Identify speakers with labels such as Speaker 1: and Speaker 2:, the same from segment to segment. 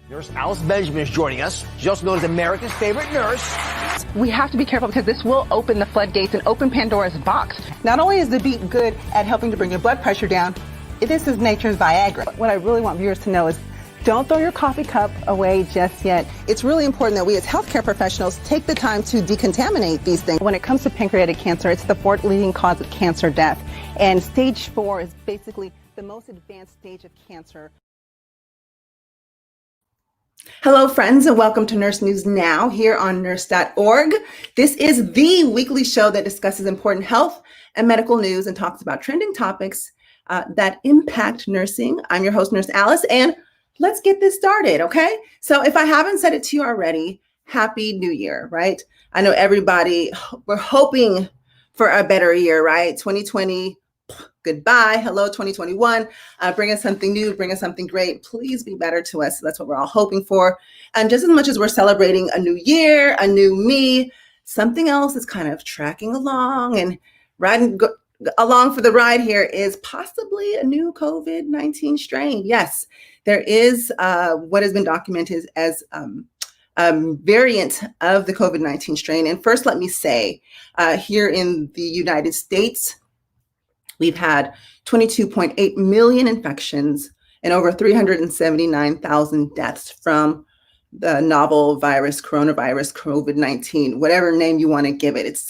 Speaker 1: Nurse Alice Benjamin is joining us. She's also known as America's favorite nurse.
Speaker 2: We have to be careful because this will open the floodgates and open Pandora's box.
Speaker 3: Not only is the beet good at helping to bring your blood pressure down, this is nature's Viagra. What I really want viewers to know is don't throw your coffee cup away just yet. It's really important that we as healthcare professionals take the time to decontaminate these things. When it comes to pancreatic cancer, it's the fourth leading cause of cancer death. And stage 4 is basically the most advanced stage of cancer. Hello, friends, and welcome to Nurse News Now here on nurse.org. This is the weekly show that discusses important health and medical news and talks about trending topics that impact nursing. I'm your host, Nurse Alice, and let's get this started, okay? So if I haven't said it to you already, Happy New Year, right? I know everybody, we're hoping for a better year, right? 2020, goodbye. Hello, 2021. Bring us something new, bring us something great. Please be better to us. That's what we're all hoping for. And just as much as we're celebrating a new year, a new me, something else is kind of tracking along and riding along for the ride here is possibly a new COVID-19 strain. Yes, there is what has been documented as variant of the COVID-19 strain. And first, let me say, here in the United States, we've had 22.8 million infections and over 379,000 deaths from the novel virus, coronavirus, COVID-19, whatever name you want to give it.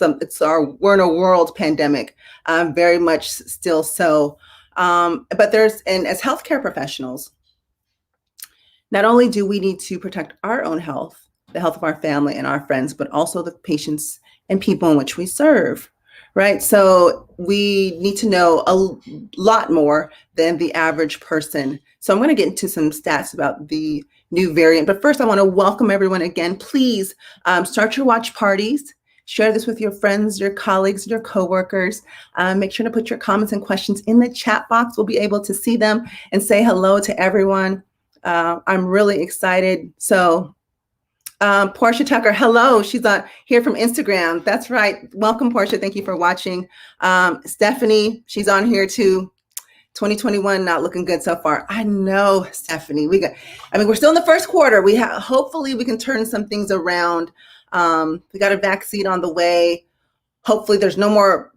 Speaker 3: We're in a world pandemic, very much still so. But as healthcare professionals, not only do we need to protect our own health, the health of our family and our friends, but also the patients and people in which we serve. Right. So we need to know a lot more than the average person. So I'm going to get into some stats about the new variant. But first, I want to welcome everyone again. Please start your watch parties. Share this with your friends, your colleagues, your coworkers. Make sure to put your comments and questions in the chat box. We'll be able to see them and say hello to everyone. I'm really excited. So Portia Tucker, hello. She's on here from Instagram. That's right. Welcome, Portia. Thank you for watching. Stephanie, she's on here too. 2021 not looking good so far. I know, Stephanie. We're still in the first quarter. Hopefully we can turn some things around. We got a vaccine on the way. Hopefully there's no more,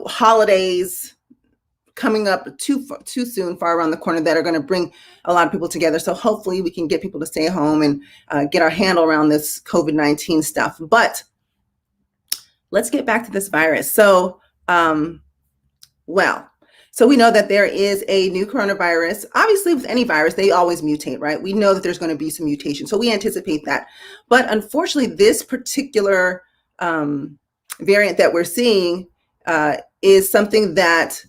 Speaker 3: holidays coming up too soon, far around the corner, that are going to bring a lot of people together. So hopefully we can get people to stay home and get our handle around this COVID-19 stuff. But let's get back to this virus. So, so we know that there is a new coronavirus. Obviously, with any virus, they always mutate, right? We know that there's going to be some mutation. So we anticipate that. But unfortunately, this particular variant that we're seeing is something that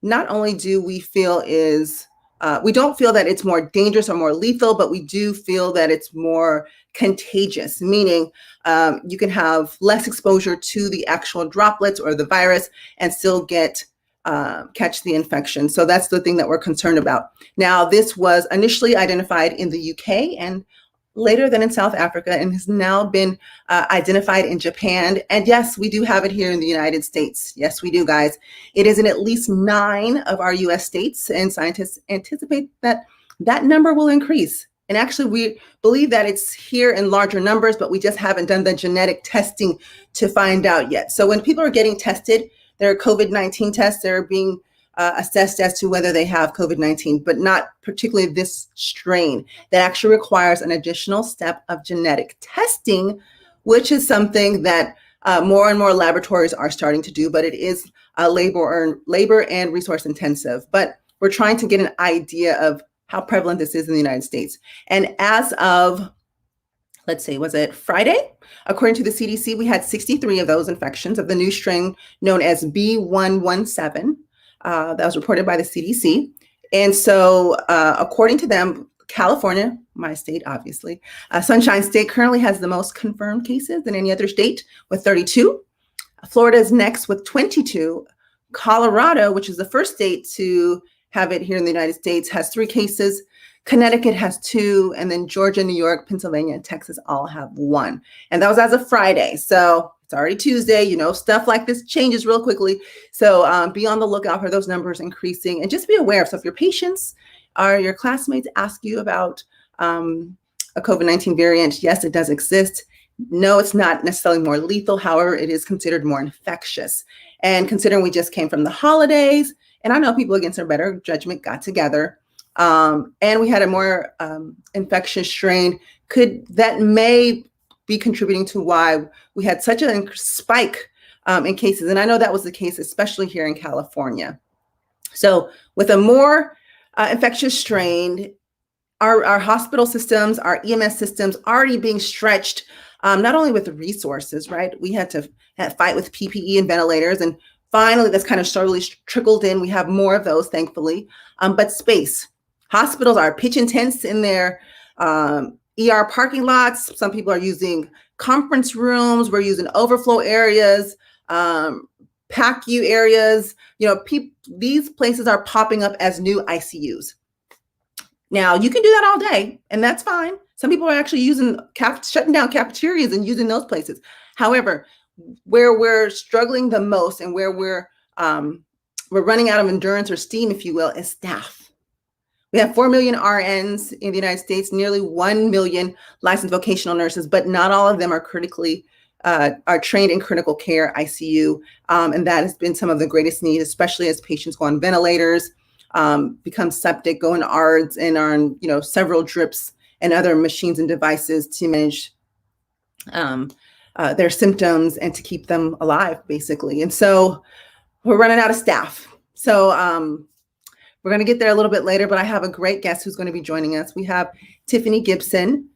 Speaker 3: not only do we feel we don't feel that it's more dangerous or more lethal, but we do feel that it's more contagious, meaning you can have less exposure to the actual droplets or the virus and still catch the infection. So that's the thing that we're concerned about. Now, this was initially identified in the UK and later than in South Africa, and has now been identified in Japan. And yes, we do have it here in the United States. Yes, we do, guys. It is in at least 9 of our US states, and scientists anticipate that that number will increase. And actually, we believe that it's here in larger numbers, but we just haven't done the genetic testing to find out yet. So when people are getting tested, their COVID-19 tests, they're being assessed as to whether they have COVID-19, but not particularly this strain that actually requires an additional step of genetic testing, which is something that more and more laboratories are starting to do, but it is labor and resource intensive. But we're trying to get an idea of how prevalent this is in the United States. And as of, let's see, was it Friday? According to the CDC, we had 63 of those infections of the new strain known as B117. That was reported by the CDC. And so according to them, California, my state, obviously, Sunshine State currently has the most confirmed cases than any other state with 32. Florida is next with 22. Colorado, which is the first state to have it here in the United States, has 3 cases. Connecticut has 2, and then Georgia, New York, Pennsylvania, and Texas all have 1. And that was as of Friday. So it's already Tuesday, stuff like this changes real quickly. So be on the lookout for those numbers increasing, and just be aware. So if your patients or your classmates ask you about a COVID-19 variant. Yes, it does exist. No, it's not necessarily more lethal. However, it is considered more infectious. And considering we just came from the holidays, and I know people against their better judgment got together, and we had a more infectious strain, that may be contributing to why we had such a spike in cases. And I know that was the case, especially here in California. So with a more infectious strain, our hospital systems, our EMS systems already being stretched, not only with the resources, right? We had to fight with PPE and ventilators, and finally that's kind of slowly trickled in. We have more of those, thankfully, but space. Hospitals are pitching tents in their ER parking lots. Some people are using conference rooms. We're using overflow areas, PACU areas. These places are popping up as new ICUs. Now, you can do that all day, and that's fine. Some people are actually shutting down cafeterias and using those places. However, where we're struggling the most and where we're running out of endurance or steam, if you will, is staff. We have 4 million RNs in the United States, nearly 1 million licensed vocational nurses, but not all of them are are trained in critical care ICU. And that has been some of the greatest need, especially as patients go on ventilators, become septic, go in ARDS, and are on, several drips and other machines and devices to manage their symptoms and to keep them alive, basically. And so we're running out of staff. So we're going to get there a little bit later, but I have a great guest who's going to be joining us. We have Tiffany Gibson,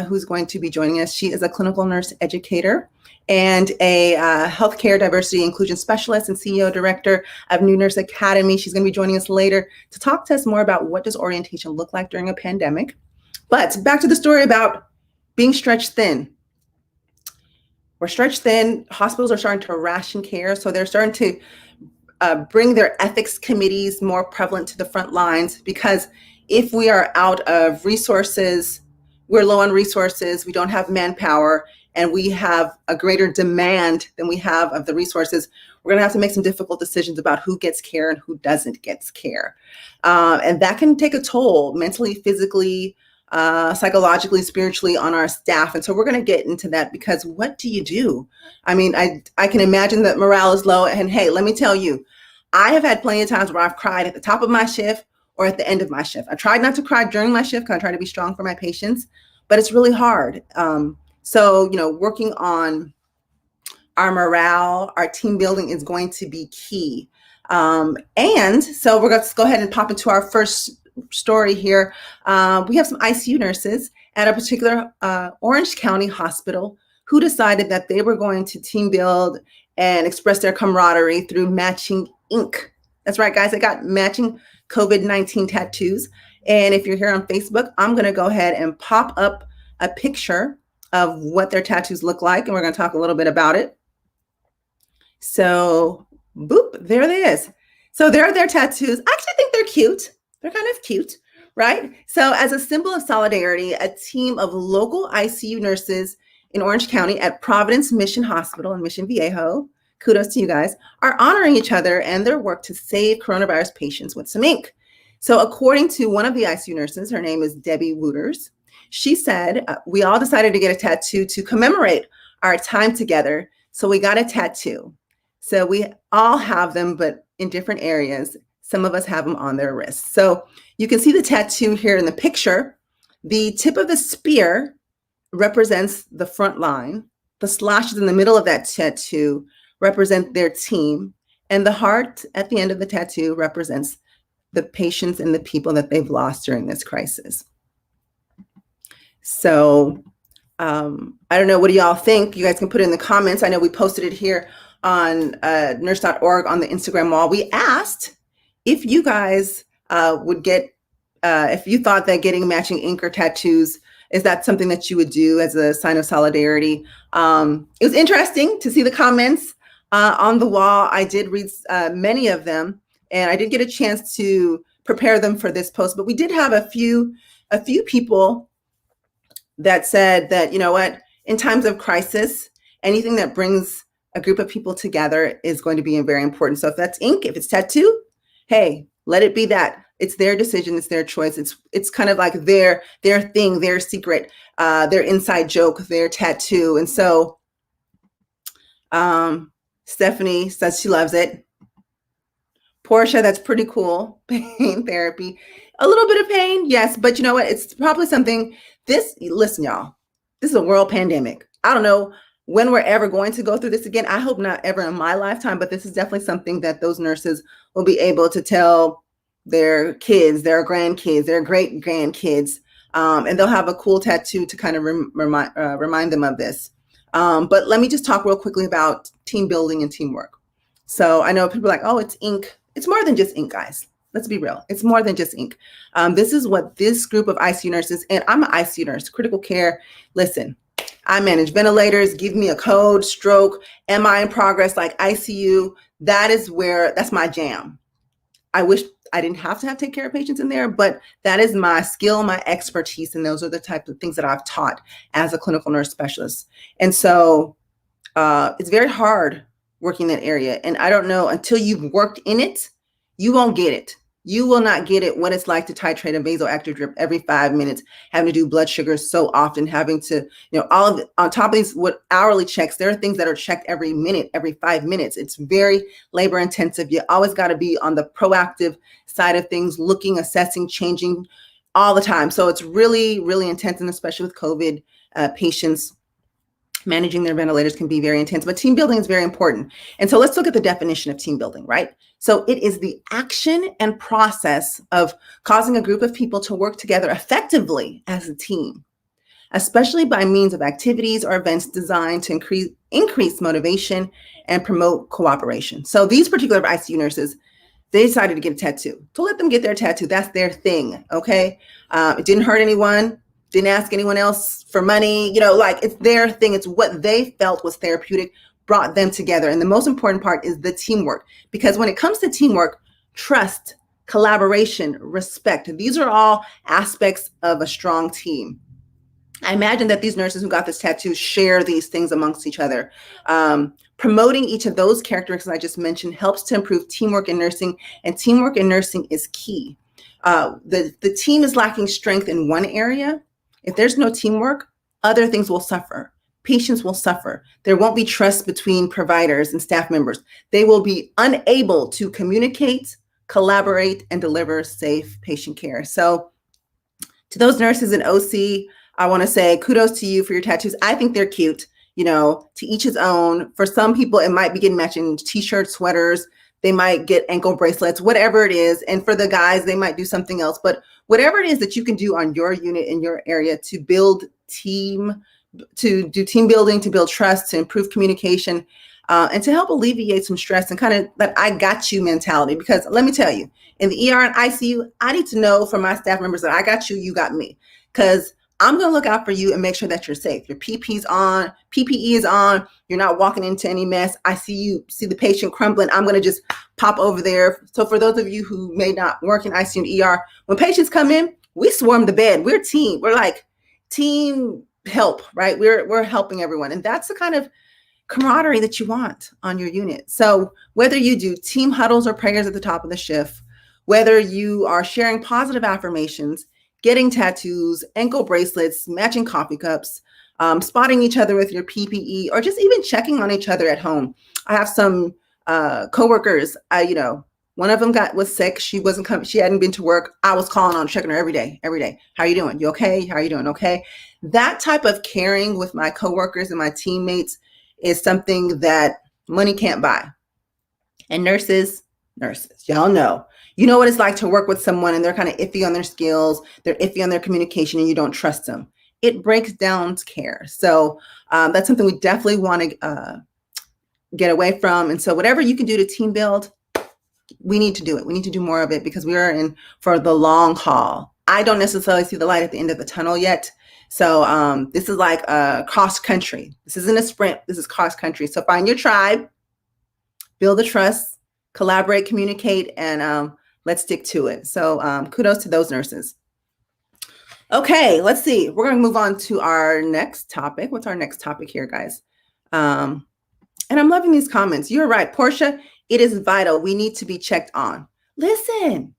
Speaker 3: who's going to be joining us. She is a clinical nurse educator and a healthcare diversity inclusion specialist and CEO director of New Nurse Academy. She's going to be joining us later to talk to us more about what does orientation look like during a pandemic. But back to the story about being stretched thin. We're stretched thin. Hospitals are starting to ration care, so they're starting to bring their ethics committees more prevalent to the front lines, because if we are out of resources, we're low on resources, we don't have manpower, and we have a greater demand than we have of the resources, we're going to have to make some difficult decisions about who gets care and who doesn't get care. And that can take a toll mentally, physically, psychologically, spiritually on our staff. And so we're going to get into that, because what do you do? I mean, I can imagine that morale is low. And hey, let me tell you, I have had plenty of times where I've cried at the top of my shift or at the end of my shift. I tried not to cry during my shift because I try to be strong for my patients, but it's really hard. So, working on our morale, our team building is going to be key. And so we're going to go ahead and pop into our first story here. We have some ICU nurses at a particular Orange County hospital who decided that they were going to team build and express their camaraderie through matching ink. That's right, guys. I got matching COVID-19 tattoos. And if you're here on Facebook, I'm going to go ahead and pop up a picture of what their tattoos look like. And we're going to talk a little bit about it. So, boop, there it is. So there are their tattoos. I actually think they're cute. They're kind of cute, right? So as a symbol of solidarity, a team of local ICU nurses in Orange County at Providence Mission Hospital in Mission Viejo, kudos to you guys, are honoring each other and their work to save coronavirus patients with some ink. So according to one of the ICU nurses, her name is Debbie Wooters, she said, we all decided to get a tattoo to commemorate our time together. So we got a tattoo. So we all have them, but in different areas. Some of us have them on their wrists. So you can see the tattoo here in the picture. The tip of the spear represents the front line. The slashes in the middle of that tattoo represent their team. And the heart at the end of the tattoo represents the patients and the people that they've lost during this crisis. So I don't know, what do y'all think? You guys can put it in the comments. I know we posted it here on nurse.org on the Instagram wall. We asked if you guys would get, if you thought that getting matching ink or tattoos, is that something that you would do as a sign of solidarity? It was interesting to see the comments on the wall. I did read many of them, and I did get a chance to prepare them for this post, but we did have a few people that said that, you know what, in times of crisis, anything that brings a group of people together is going to be very important. So if that's ink, if it's tattoo, hey, let it be that. It's their decision. It's their choice. It's kind of like their thing, their secret. their inside joke, their tattoo. And so Stephanie says she loves it. Portia, that's pretty cool. Pain therapy. A little bit of pain, yes, but you know what? It's probably something, listen, y'all, this is a world pandemic. I don't know when we're ever going to go through this again. I hope not ever in my lifetime, but this is definitely something that those nurses will be able to tell their kids, their grandkids, their great grandkids, and they'll have a cool tattoo to kind of remind them of this. But let me just talk real quickly about team building and teamwork. So I know people are like, oh, it's ink. It's more than just ink, guys. Let's be real. It's more than just ink. This is what this group of ICU nurses, and I'm an ICU nurse, critical care. Listen, I manage ventilators, give me a code, stroke, MI in progress, like ICU. That's my jam. I wish I didn't have to take care of patients in there, but that is my skill, my expertise, and those are the type of things that I've taught as a clinical nurse specialist. And so it's very hard working that area. And I don't know, until you've worked in it, you won't get it. You will not get it what it's like to titrate a vasoactive drip every 5 minutes, having to do blood sugars so often, having to, all of it on top of these hourly checks. There are things that are checked every minute, every 5 minutes. It's very labor intensive. You always got to be on the proactive side of things, looking, assessing, changing all the time. So it's really, really intense. And especially with COVID patients, managing their ventilators can be very intense, but team building is very important. And so let's look at the definition of team building, right? So it is the action and process of causing a group of people to work together effectively as a team, especially by means of activities or events designed to increase motivation and promote cooperation. So these particular ICU nurses, they decided to get a tattoo. So let them get their tattoo. That's their thing, okay? It didn't hurt anyone. Didn't ask anyone else for money, it's their thing. It's what they felt was therapeutic, brought them together. And the most important part is the teamwork, because when it comes to teamwork, trust, collaboration, respect, these are all aspects of a strong team. I imagine that these nurses who got this tattoo share these things amongst each other. Promoting each of those characteristics I just mentioned helps to improve teamwork in nursing, and teamwork in nursing is key. The team is lacking strength in one area. If there's no teamwork, other things will suffer. Patients will suffer. There won't be trust between providers and staff members. They will be unable to communicate, collaborate, and deliver safe patient care. So to those nurses in OC, I want to say kudos to you for your tattoos. I think they're cute, to each his own. For some people, it might be getting matching t-shirts, sweaters. They might get ankle bracelets, whatever it is. And for the guys, they might do something else. But whatever it is that you can do on your unit in your area to build team, to do team building, to build trust, to improve communication, and to help alleviate some stress and kind of that I got you mentality. Because let me tell you, in the ER and ICU, I need to know from my staff members that I got you, you got me. Because I'm going to look out for you and make sure that you're safe. Your PPE is on. You're not walking into any mess. I see the patient crumbling. I'm going to just pop over there. So for those of you who may not work in ICU and ER, when patients come in, we swarm the bed. We're team. We're like team help, right? We're helping everyone. And that's the kind of camaraderie that you want on your unit. So whether you do team huddles or prayers at the top of the shift, whether you are sharing positive affirmations, getting tattoos, ankle bracelets, matching coffee cups, spotting each other with your PPE, or just even checking on each other at home. I have some coworkers, one of them was sick. She wasn't coming. She hadn't been to work. I was calling on, checking her every day. How are you doing? You okay? How are you doing? Okay. That type of caring with my coworkers and my teammates is something that money can't buy. And nurses, y'all know. You know what it's like to work with someone and they're kind of iffy on their skills, they're iffy on their communication, and you don't trust them. It breaks down care. So that's something we definitely want to get away from. And so whatever you can do to team build, we need to do it. We need to do more of it because we are in for the long haul. I don't necessarily see the light at the end of the tunnel yet. So this is like cross country. This isn't a sprint. This is cross country. So find your tribe, build the trust, collaborate, communicate, and let's stick to it. So kudos to those nurses. Okay, let's see. We're going to move on to our next topic. What's our next topic here, guys? And I'm loving these comments. You're right, Portia. It is vital. We need to be checked on. Listen,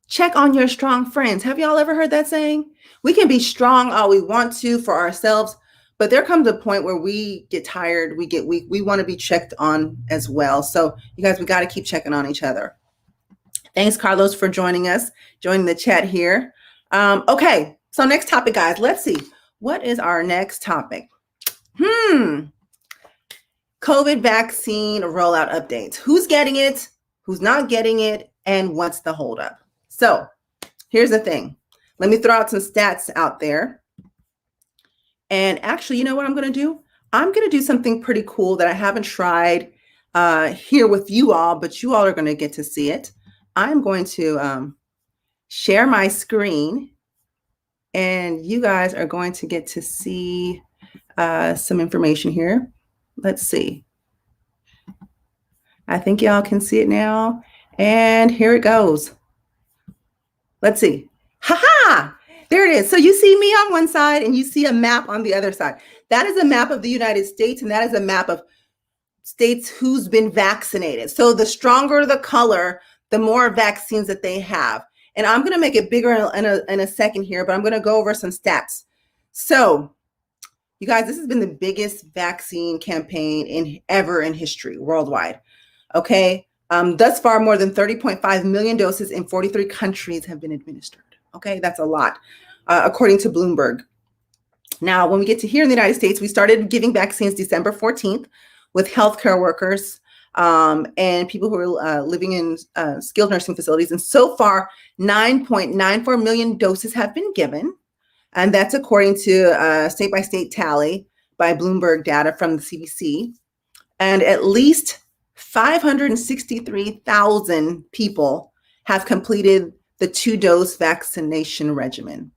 Speaker 3: check on your strong friends. Have y'all ever heard that saying? We can be strong all we want to for ourselves, but there comes a point where we get tired, we get weak. We want to be checked on as well. So you guys, we got to keep checking on each other. Thanks, Carlos, for joining us, joining the chat here. Okay, so next topic, guys. Let's see. What is our next topic? COVID vaccine rollout updates. Who's getting it? Who's not getting it? And what's the holdup? So here's the thing. Let me throw out some stats out there. And actually, you know what I'm going to do? I'm going to do something pretty cool that I haven't tried here with you all, but you all are going to get to see it. I'm going to share my screen, and you guys are going to get to see some information here. Let's see. I think y'all can see it now. And here it goes. Let's see. Ha-ha! There it is. So you see me on one side and you see a map on the other side. That is a map of the United States, and that is a map of states who's been vaccinated. So the stronger the color, the more vaccines that they have. And I'm going to make it bigger in a second here, but I'm going to go over some stats. So you guys, this has been the biggest vaccine campaign ever in history worldwide. Okay. Thus far, more than 30.5 million doses in 43 countries have been administered. Okay, that's a lot, according to Bloomberg. Now, when we get to here in the United States, we started giving vaccines December 14th with healthcare workers and people who are living in skilled nursing facilities. And so far, 9.94 million doses have been given. And that's according to state-by-state tally by Bloomberg data from the CDC. And at least 563,000 people have completed the 2-dose vaccination regimen.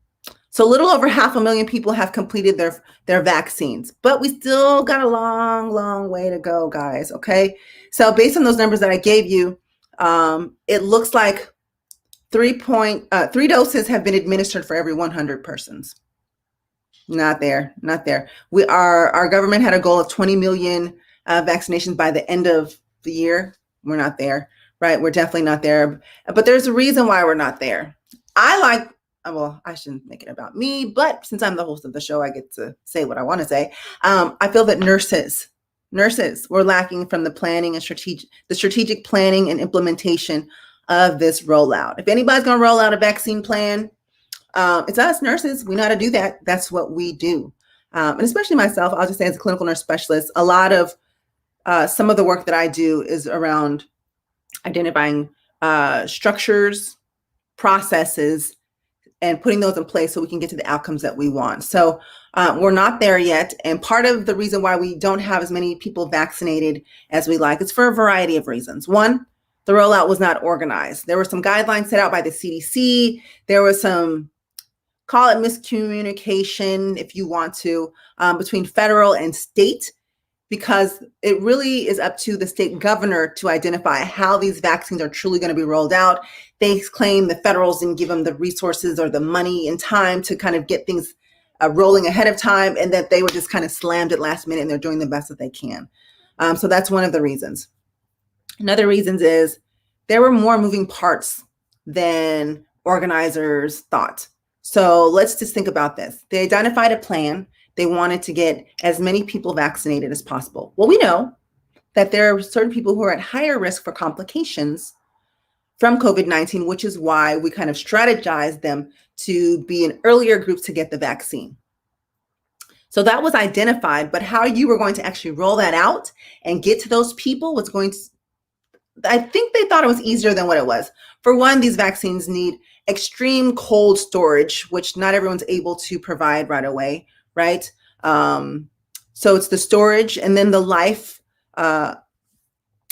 Speaker 3: So a little over 500,000 people have completed their vaccines, but we still got a long, long way to go, guys. Okay. So based on those numbers that I gave you, it looks like 3 doses have been administered for every 100 persons. Not there. Our government had a goal of 20 million vaccinations by the end of the year. We're not there, right? We're definitely not there. But there's a reason why we're not there. I shouldn't make it about me, but since I'm the host of the show, I get to say what I want to say. I feel that nurses were lacking from the planning and strategic planning and implementation of this rollout. If anybody's going to roll out a vaccine plan, it's us nurses. We know how to do that. That's what we do. And especially myself, I'll just say as a clinical nurse specialist, a lot of some of the work that I do is around identifying structures, processes, and putting those in place so we can get to the outcomes that we want. So we're not there yet. And part of the reason why we don't have as many people vaccinated as we like is for a variety of reasons. One, the rollout was not organized. There were some guidelines set out by the CDC. There was some, call it miscommunication, if you want to, between federal and state, because it really is up to the state governor to identify how these vaccines are truly going to be rolled out. They claim the federals didn't give them the resources or the money and time to kind of get things rolling ahead of time, and that they were just kind of slammed at last minute and they're doing the best that they can. So that's one of the reasons. Another reason is there were more moving parts than organizers thought. So let's just think about this. They identified a plan. They wanted to get as many people vaccinated as possible. Well, we know that there are certain people who are at higher risk for complications from COVID-19, which is why we kind of strategized them to be in earlier groups to get the vaccine. So that was identified, but how you were going to actually roll that out and get to those people was going to, I think they thought it was easier than what it was. For one, these vaccines need extreme cold storage, which not everyone's able to provide right away, right? So it's the storage and then the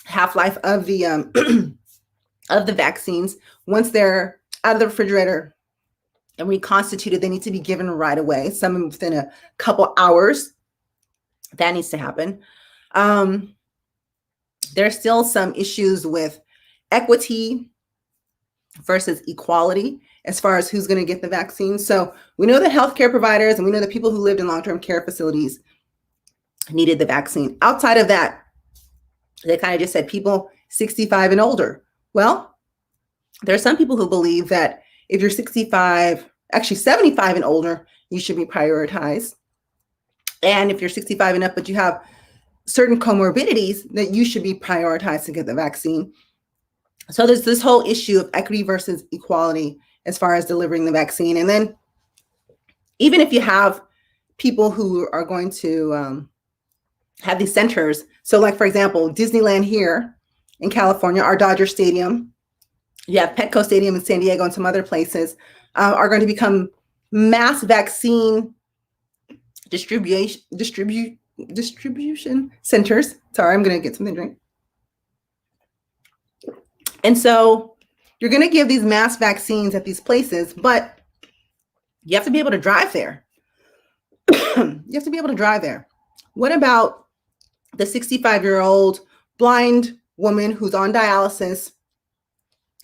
Speaker 3: half-life of the of the vaccines. Once they're out of the refrigerator and reconstituted, they need to be given right away, some within a couple hours. That needs to happen. There's still some issues with equity versus equality as far as who's going to get the vaccine. So we know that healthcare providers and we know that people who lived in long-term care facilities needed the vaccine. Outside of that, they kind of just said people 65 and older. Well, There are some people who believe that if you're 65, actually 75 and older, you should be prioritized. And if you're 65 and up, but you have certain comorbidities, that you should be prioritized to get the vaccine. So there's this whole issue of equity versus equality as far as delivering the vaccine. And then even if you have people who are going to have these centers, so like, for example, Disneyland here in California, our Dodger Stadium, you have Petco Stadium in San Diego and some other places, are going to become mass vaccine distribution centers. Sorry, I'm going to get something to drink. And so you're going to give these mass vaccines at these places, but you have to be able to drive there. You have to be able to drive there. What about the 65-year-old blind woman who's on dialysis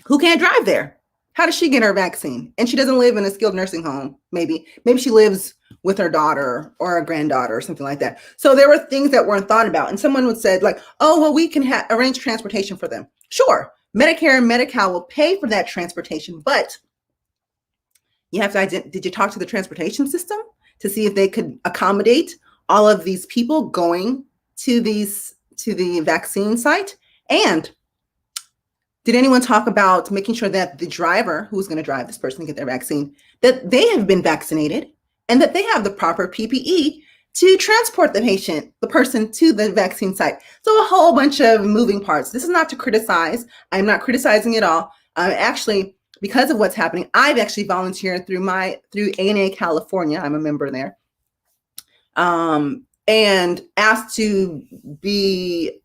Speaker 3: who can't drive there? How does she get her vaccine? And she doesn't live in a skilled nursing home, maybe. Maybe she lives with her daughter or a granddaughter or something like that. So there were things that weren't thought about. And someone would say, like, oh, well, we can arrange transportation for them. Sure, Medicare and Medi-Cal will pay for that transportation, but you have to did you talk to the transportation system to see if they could accommodate all of these people going to the vaccine site? And did anyone talk about making sure that the driver who's going to drive this person to get their vaccine, that they have been vaccinated and that they have the proper PPE to transport the person to the vaccine site? So a whole bunch of moving parts. This is not to criticize. I'm not criticizing at all. Actually, because of what's happening, I've actually volunteered through ANA California. I'm a member there. And asked to be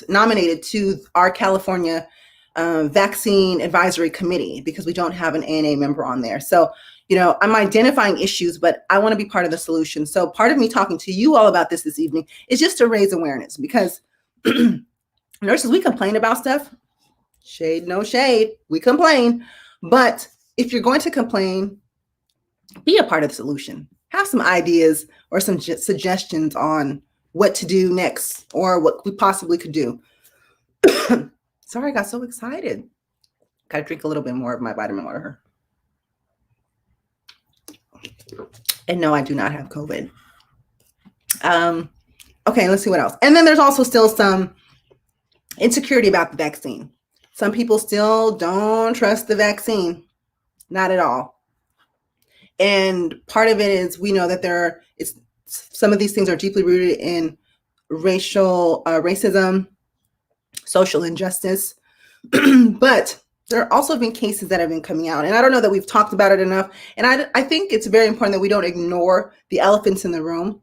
Speaker 3: nominated to our California Vaccine Advisory Committee, because we don't have an ANA member on there. So, I'm identifying issues, but I want to be part of the solution. So part of me talking to you all about this evening is just to raise awareness, because nurses, we complain about stuff. Shade, no shade. We complain. But if you're going to complain, be a part of the solution. Have some ideas or some suggestions on what to do next or what we possibly could do. Sorry, I got so excited. Got to drink a little bit more of my vitamin water. And no, I do not have COVID. Okay, let's see what else. And then there's also still some insecurity about the vaccine. Some people still don't trust the vaccine. Not at all. And part of it is, we know that some of these things are deeply rooted in racism, social injustice. But there have also been cases that have been coming out. And I don't know that we've talked about it enough. And I think it's very important that we don't ignore the elephants in the room.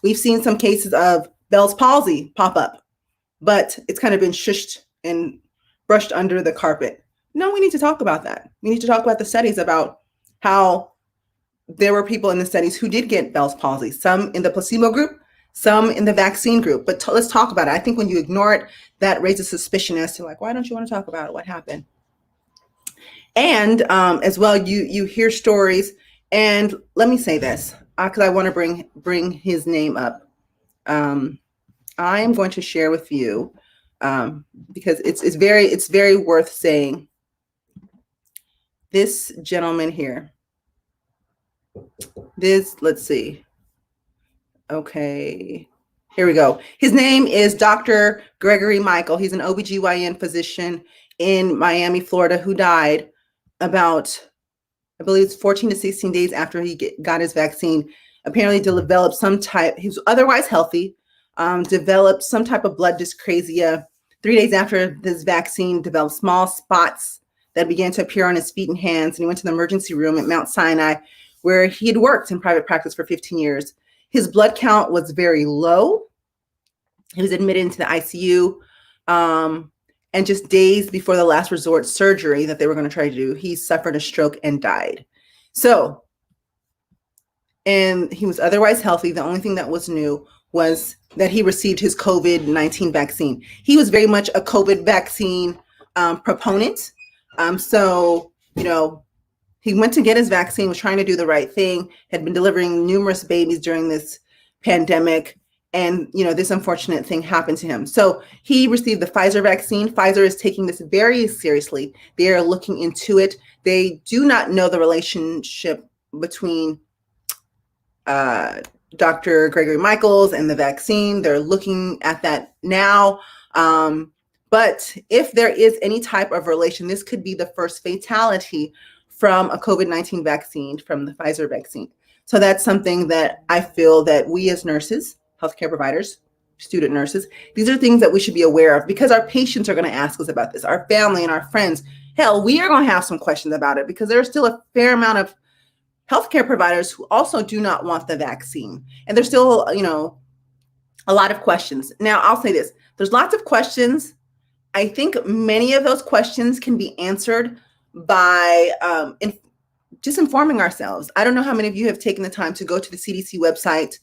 Speaker 3: We've seen some cases of Bell's palsy pop up, but it's kind of been shushed and brushed under the carpet. No, we need to talk about that. We need to talk about the studies about how there were people in the studies who did get Bell's palsy, some in the placebo group, some in the vaccine group. But let's talk about it. I think when you ignore it, that raises suspicion as to, like, why don't you want to talk about it? What happened? And as well, you hear stories. And let me say this, because I want to bring his name up. I am going to share with you, because it's very worth saying. This gentleman here, let's see. Okay, here we go. His name is Dr. Gregory Michael. He's an OBGYN physician in Miami, Florida, who died about, I believe it's 14 to 16 days after he got his vaccine. Apparently developed he was otherwise healthy, developed some type of blood dyscrasia. 3 days after this vaccine, developed small spots that began to appear on his feet and hands. And he went to the emergency room at Mount Sinai, where he had worked in private practice for 15 years. His blood count was very low. He was admitted into the ICU. And just days before the last resort surgery that they were going to try to do, he suffered a stroke and died. So, and he was otherwise healthy. The only thing that was new was that he received his COVID-19 vaccine. He was very much a COVID vaccine proponent. So, he went to get his vaccine, was trying to do the right thing, had been delivering numerous babies during this pandemic, and this unfortunate thing happened to him. So he received the Pfizer vaccine. Pfizer is taking this very seriously. They are looking into it. They do not know the relationship between Dr. Gregory Michaels and the vaccine. They're looking at that now. But if there is any type of relation, this could be the first fatality from a COVID-19 vaccine, from the Pfizer vaccine. So that's something that I feel that we as nurses, healthcare providers, student nurses, these are things that we should be aware of, because our patients are going to ask us about this, our family and our friends. Hell, we are going to have some questions about it, because there's still a fair amount of healthcare providers who also do not want the vaccine. And there's still, a lot of questions. Now, I'll say this, there's lots of questions. I think many of those questions can be answered by just informing ourselves. I don't know how many of you have taken the time to go to the CDC website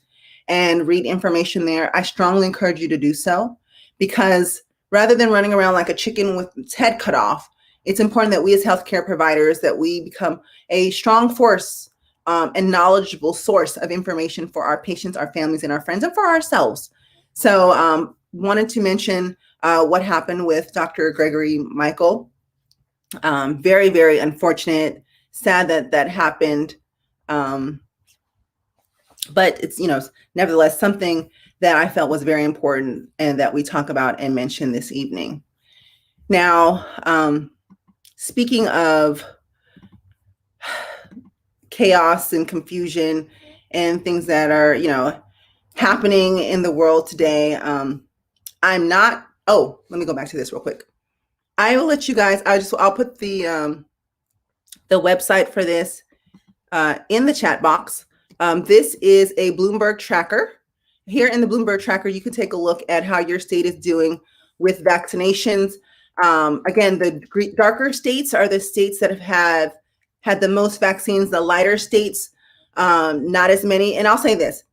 Speaker 3: and read information there. I strongly encourage you to do so, because rather than running around like a chicken with its head cut off, it's important that we as healthcare providers, that we become a strong force and knowledgeable source of information for our patients, our families, and our friends, and for ourselves. So wanted to mention what happened with Dr. Gregory Michael. Very, very unfortunate, sad that happened. But it's, nevertheless, something that I felt was very important and that we talk about and mention this evening. Now, speaking of chaos and confusion and things that are, happening in the world today, let me go back to this real quick. I will let you guys, I'll put the website for this in the chat box. This is a Bloomberg tracker. Here in the Bloomberg tracker, you can take a look at how your state is doing with vaccinations. Again, the darker states are the states that have had the most vaccines. The lighter states, not as many. And I'll say this,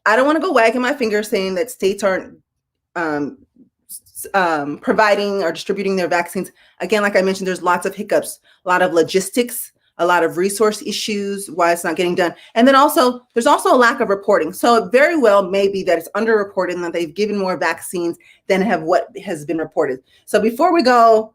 Speaker 3: I don't want to go wagging my finger saying that states aren't providing or distributing their vaccines. Again, like I mentioned, there's lots of hiccups, a lot of logistics, a lot of resource issues, why it's not getting done. And then there's also a lack of reporting. So it very well may be that it's underreported and that they've given more vaccines than what has been reported. So before we go,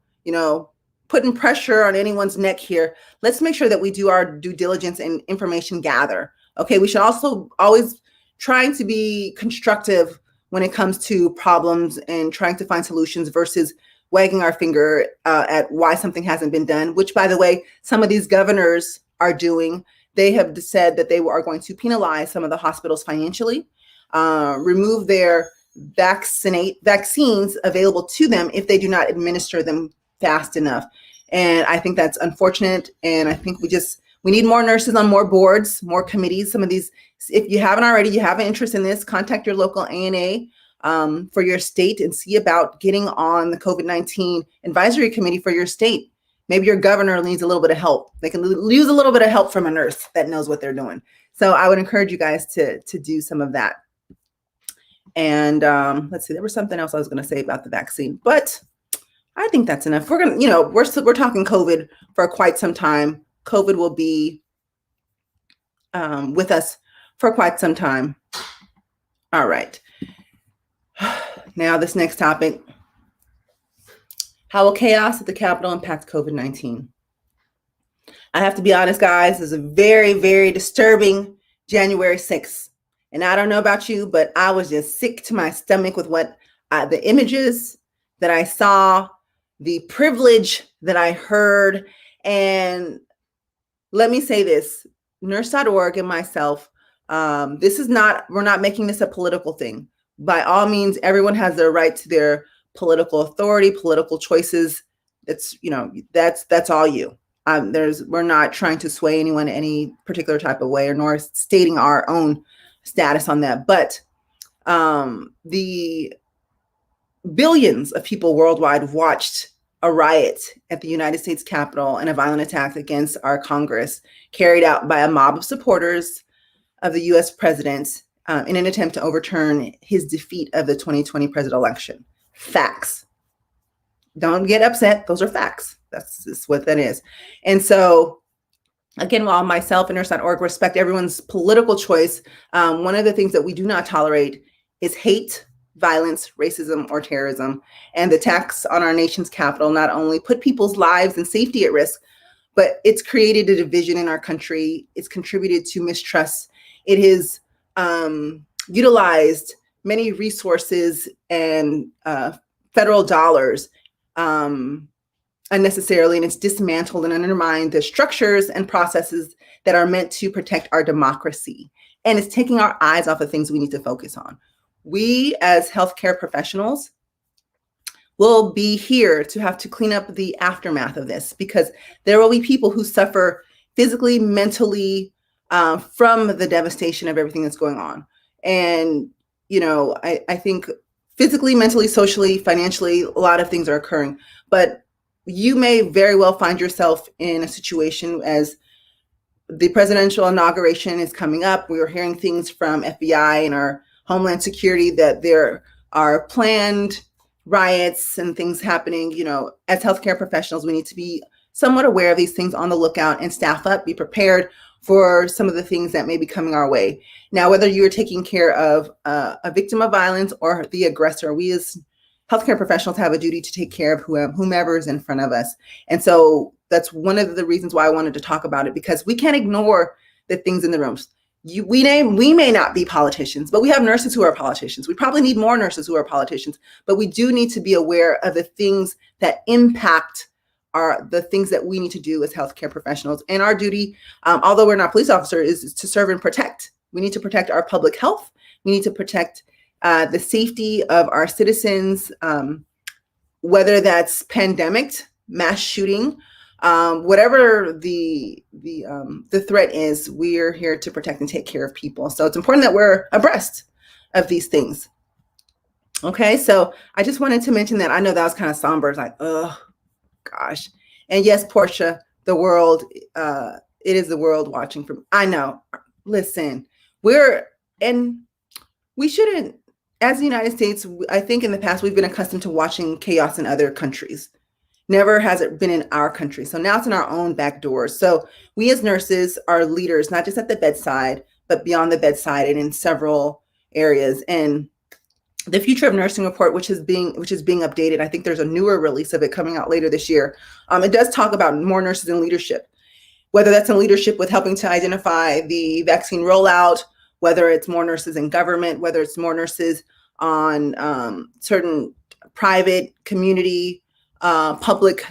Speaker 3: putting pressure on anyone's neck here, let's make sure that we do our due diligence and information gather. Okay, we should also always try to be constructive when it comes to problems and trying to find solutions versus wagging our finger at why something hasn't been done, which, by the way, some of these governors are doing. They have said that they are going to penalize some of the hospitals financially, remove their vaccines available to them if they do not administer them fast enough. And I think that's unfortunate. And I think we need more nurses on more boards, more committees. Some of these, if you haven't already, you have an interest in this, contact your local ANA for your state and see about getting on the COVID-19 advisory committee for your state. Maybe your governor needs a little bit of help. They can use a little bit of help from a nurse that knows what they're doing. So I would encourage you guys to do some of that. And let's see, there was something else I was going to say about the vaccine, but I think that's enough. We're going to, we're talking COVID for quite some time. COVID will be with us for quite some time. All right. Now this next topic. How will chaos at the Capitol impact COVID-19? I have to be honest, guys, this is a very, very disturbing January 6th. And I don't know about you, but I was just sick to my stomach with what the images that I saw, the privilege that I heard. And let me say this, nurse.org and myself, we're not making this a political thing. By all means, everyone has their right to their political authority, political choices. It's, that's all you. We're not trying to sway anyone any particular type of way, or nor stating our own status on that. But the billions of people worldwide watched a riot at the United States Capitol and a violent attack against our Congress carried out by a mob of supporters of the U.S. president in an attempt to overturn his defeat of the 2020 presidential election. Facts. Don't get upset. Those are facts. That's just what that is. And so, again, while myself and Nurse.org respect everyone's political choice, one of the things that we do not tolerate is hate, violence, racism, or terrorism. And the attacks on our nation's capital not only put people's lives and safety at risk, but it's created a division in our country. It's contributed to mistrust. It has utilized many resources and federal dollars unnecessarily, and it's dismantled and undermined the structures and processes that are meant to protect our democracy. And it's taking our eyes off of things we need to focus on. We as healthcare professionals will be here to have to clean up the aftermath of this, because there will be people who suffer physically, mentally, from the devastation of everything that's going on. And, I think physically, mentally, socially, financially, a lot of things are occurring. But you may very well find yourself in a situation as the presidential inauguration is coming up. We are hearing things from FBI and our Homeland Security that there are planned riots and things happening. As healthcare professionals, we need to be somewhat aware of these things, on the lookout, and staff up, be prepared for some of the things that may be coming our way. Now, whether you're taking care of a victim of violence or the aggressor, we as healthcare professionals have a duty to take care of whomever is in front of us. And so that's one of the reasons why I wanted to talk about it, because we can't ignore the things in the rooms. We may not be politicians, but we have nurses who are politicians. We probably need more nurses who are politicians, but we do need to be aware of the things that impact the things that we need to do as healthcare professionals. And our duty, although we're not police officers, is to serve and protect. We need to protect our public health. We need to protect the safety of our citizens, whether that's pandemic, mass shooting, whatever the threat is. We're here to protect and take care of people. So it's important that we're abreast of these things. Okay, so I just wanted to mention that. I know that was kind of somber. It's like, oh gosh. And yes, Portia, the world, it is the world watching from. I know. Listen, we shouldn't. As the United States, I think in the past, we've been accustomed to watching chaos in other countries. Never has it been in our country. So now it's in our own back doors. So we as nurses are leaders, not just at the bedside, but beyond the bedside and in several areas. And the Future of Nursing report, which is being updated, I think there's a newer release of it coming out later this year. It does talk about more nurses in leadership, whether that's in leadership with helping to identify the vaccine rollout, whether it's more nurses in government, whether it's more nurses on certain private, community, public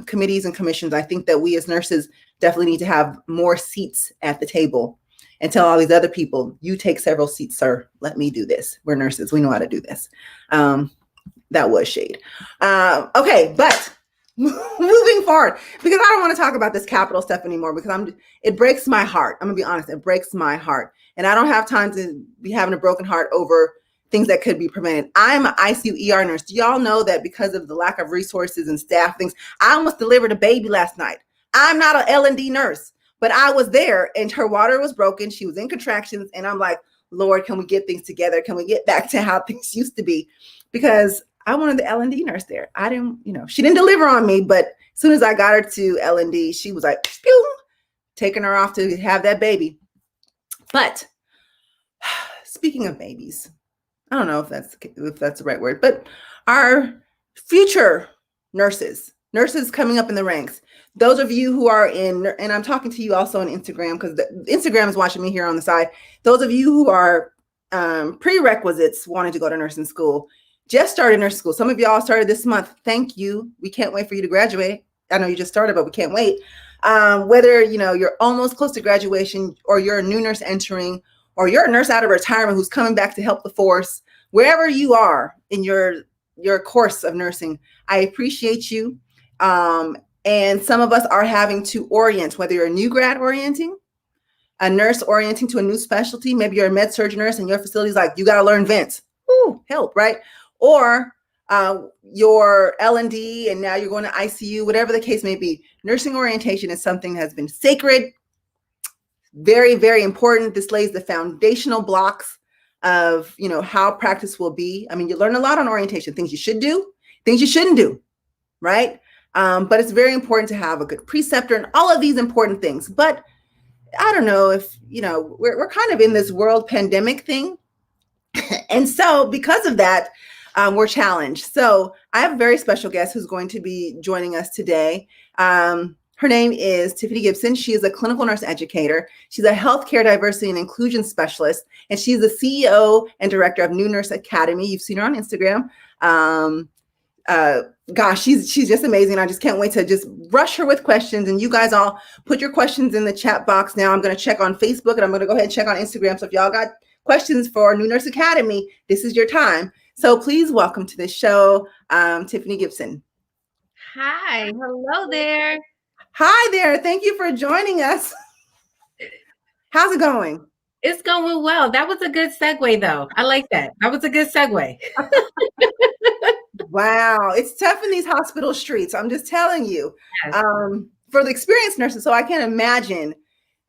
Speaker 3: committees and commissions. I think that we as nurses definitely need to have more seats at the table and tell all these other people, you take several seats, sir. Let me do this. We're nurses. We know how to do this. That was shade. Okay, but moving forward, because I don't want to talk about this capital stuff anymore, because it breaks my heart. I'm gonna be honest, it breaks my heart. And I don't have time to be having a broken heart over things that could be prevented. I'm an ICU ER nurse. Do y'all know that because of the lack of resources and staff things, I almost delivered a baby last night. I'm not an L&D nurse, but I was there and her water was broken. She was in contractions. And I'm like, Lord, can we get things together? Can we get back to how things used to be? Because I wanted the L&D nurse there. I didn't, she didn't deliver on me, but as soon as I got her to L&D, she was like, pew, taking her off to have that baby. But speaking of babies, I don't know if that's the right word, but our future nurses coming up in the ranks, those of you who are in, and I'm talking to you also on Instagram, because Instagram is watching me here on the side. Those of you who are prerequisites wanting to go to nursing school, just started nursing school. Some of y'all started this month. Thank you. We can't wait for you to graduate. I know you just started, but we can't wait. Whether you're almost close to graduation, or you're a new nurse entering, or you're a nurse out of retirement who's coming back to help the force, wherever you are in your course of nursing, I appreciate you. And some of us are having to orient, whether you're a new grad orienting, a nurse orienting to a new specialty, maybe you're a med surg nurse and your facility's like, you got to learn vents. Ooh, help, right? Or your L&D and now you're going to ICU, whatever the case may be. Nursing orientation is something that has been sacred, very, very important. This lays the foundational blocks of, how practice will be. I mean, you learn a lot on orientation, things you should do, things you shouldn't do, right? But it's very important to have a good preceptor and all of these important things. But I don't know if, we're kind of in this world pandemic thing. And so because of that, we're challenged. So I have a very special guest who's going to be joining us today. Her name is Tiffany Gibson. She is a clinical nurse educator. She's a healthcare diversity and inclusion specialist, and she's the CEO and director of New Nurse Academy. You've seen her on Instagram. Gosh, she's just amazing. I just can't wait to just rush her with questions. And you guys all put your questions in the chat box now. I'm going to check on Facebook, and I'm going to go ahead and check on Instagram. So if y'all got questions for New Nurse Academy, this is your time. So please welcome to the show, Tiffany Gibson.
Speaker 4: Hi, hello there.
Speaker 3: Hi there. Thank you for joining us. How's it going?
Speaker 4: It's going well. That was a good segue, though. I like that. That was a good segue.
Speaker 3: Wow. It's tough in these hospital streets. I'm just telling you.
Speaker 4: Yes.
Speaker 3: For the experienced nurses, so I can't imagine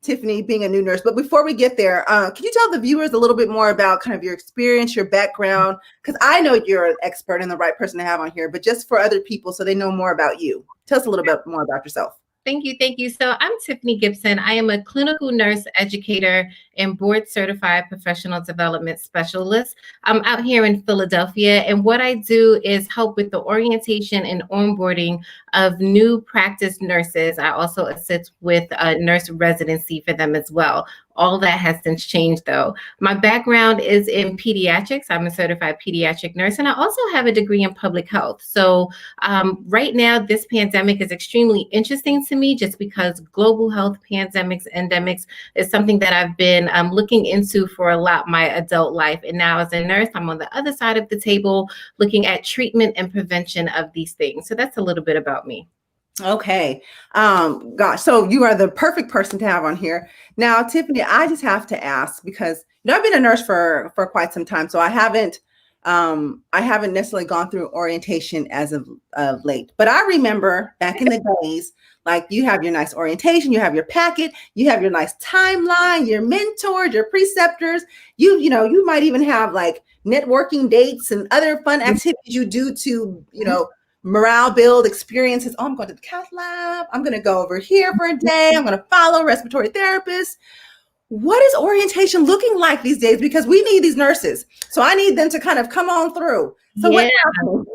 Speaker 3: Tiffany being a new nurse. But before we get there, can you tell the viewers a little bit more about kind of your experience, your background? Because I know you're an expert and the right person to have on here, but just for other people so they know more about you. Tell us a little bit more about yourself.
Speaker 4: Thank you. Thank you. So I'm Tiffany Gibson. I am a clinical nurse educator and board certified professional development specialist. I'm out here in Philadelphia. And what I do is help with the orientation and onboarding of new practice nurses. I also assist with a nurse residency for them as well. All that has since changed, though. My background is in pediatrics. I'm a certified pediatric nurse, and I also have a degree in public health. So right now, this pandemic is extremely interesting to me just because global health pandemics, endemics is something that I've been looking into for a lot my adult life. And now as a nurse, I'm on the other side of the table looking at treatment and prevention of these things. So that's a little bit about me.
Speaker 3: Okay. Gosh, so you are the perfect person to have on here. Now, Tiffany, I just have to ask because I've been a nurse for quite some time, so I haven't necessarily gone through orientation as of late. But I remember back in the days, like you have your nice orientation, you have your packet, you have your nice timeline, your mentors, your preceptors. You might even have like networking dates and other fun activities you do to, morale build experiences. Oh, I'm going to the cath lab. I'm going to go over here for a day. I'm going to follow respiratory therapists. What is orientation looking like these days? Because we need these nurses. So I need them to kind of come on through. So
Speaker 4: yeah.
Speaker 3: what happened?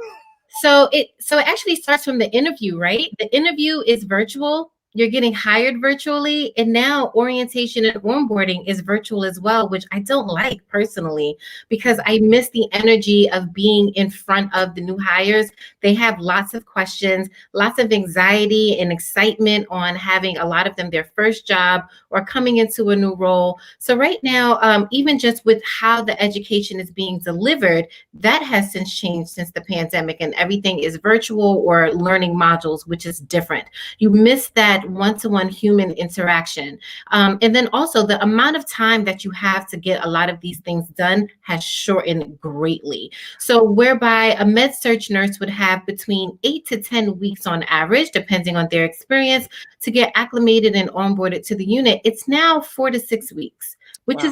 Speaker 4: So it actually starts from the interview, right? The interview is virtual. You're getting hired virtually, and now orientation and onboarding is virtual as well, which I don't like personally because I miss the energy of being in front of the new hires. They have lots of questions, lots of anxiety and excitement on having a lot of them their first job or coming into a new role. So right now, even just with how the education is being delivered, that has since changed since the pandemic, and everything is virtual or learning modules, which is different. You miss that one-to-one human interaction. And then also the amount of time that you have to get a lot of these things done has shortened greatly. So whereby a med surg nurse would have between 8 to 10 weeks on average, depending on their experience, to get acclimated and onboarded to the unit, it's now 4 to 6 weeks. Which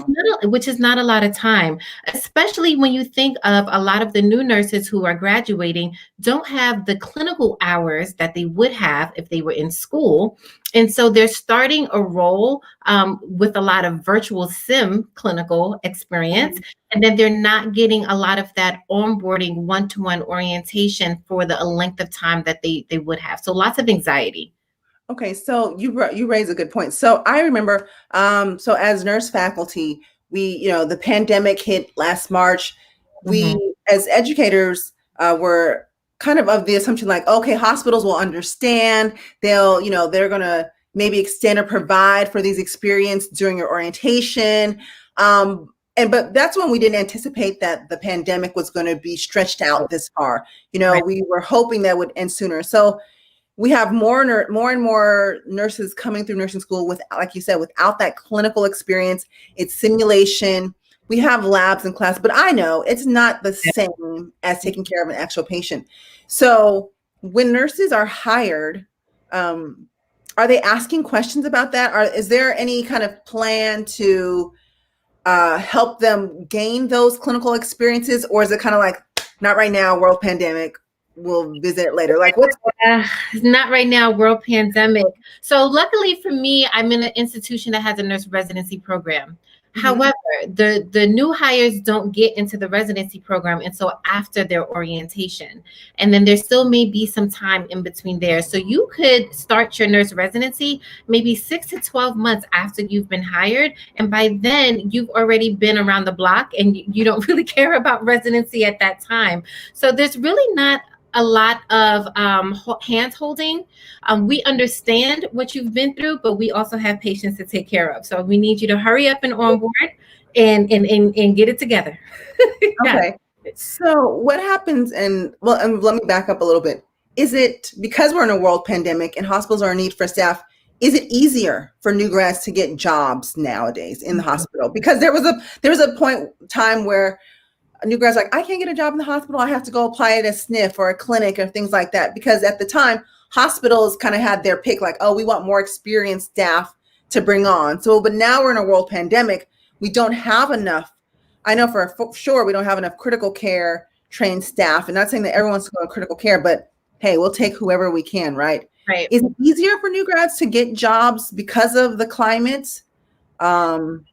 Speaker 4: is not a lot of time, especially when you think of a lot of the new nurses who are graduating don't have the clinical hours that they would have if they were in school. And so they're starting a role with a lot of virtual sim clinical experience. And then they're not getting a lot of that onboarding one-to-one orientation for the length of time that they would have. So lots of anxiety.
Speaker 3: Okay, so you raise a good point. So I remember, so as nurse faculty, we, the pandemic hit last March. We, as educators, were kind of the assumption like, okay, hospitals will understand. They're going to maybe extend or provide for these experiences during your orientation. But that's when we didn't anticipate that the pandemic was going to be stretched out this far. We were hoping that would end sooner. So we have more and more nurses coming through nursing school with, like you said, without that clinical experience. It's simulation. We have labs in class, but I know it's not the same as taking care of an actual patient. So when nurses are hired, are they asking questions about that? Is there any kind of plan to help them gain those clinical experiences? Or is it kind of like, not right now, world pandemic, we'll visit it later? Like what's
Speaker 4: not right now, world pandemic. So luckily for me, I'm in an institution that has a nurse residency program. However, the new hires don't get into the residency program until after their orientation. And then there still may be some time in between there. So you could start your nurse residency maybe 6 to 12 months after you've been hired. And by then you've already been around the block and you don't really care about residency at that time. So there's really not a lot of hand holding. We understand what you've been through, but we also have patients to take care of. So we need you to hurry up and onboard and get it together. Yeah.
Speaker 3: Okay. So what happens, and let me back up a little bit. Is it because we're in a world pandemic and hospitals are in need for staff, is it easier for new grads to get jobs nowadays in the hospital? Because there was a time where new grads like, I can't get a job in the hospital. I have to go apply at a SNF or a clinic or things like that. Because at the time, hospitals kind of had their pick, like, oh, we want more experienced staff to bring on. So, but now we're in a world pandemic. We don't have enough. I know for sure we don't have enough critical care trained staff. And not saying that everyone's going to critical care, but hey, we'll take whoever we can, right?
Speaker 4: Right.
Speaker 3: Is it easier for new grads to get jobs because of the climate?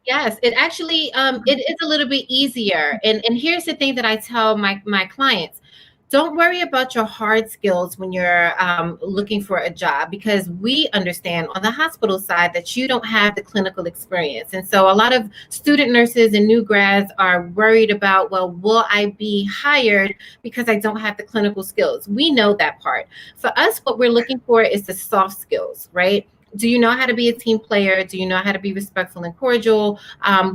Speaker 4: Yes, it actually it is a little bit easier. And here's the thing that I tell my clients. Don't worry about your hard skills when you're looking for a job, because we understand on the hospital side that you don't have the clinical experience. And so a lot of student nurses and new grads are worried about, well, will I be hired because I don't have the clinical skills? We know that part. For us, what we're looking for is the soft skills, right? Do you know how to be a team player? Do you know how to be respectful and cordial?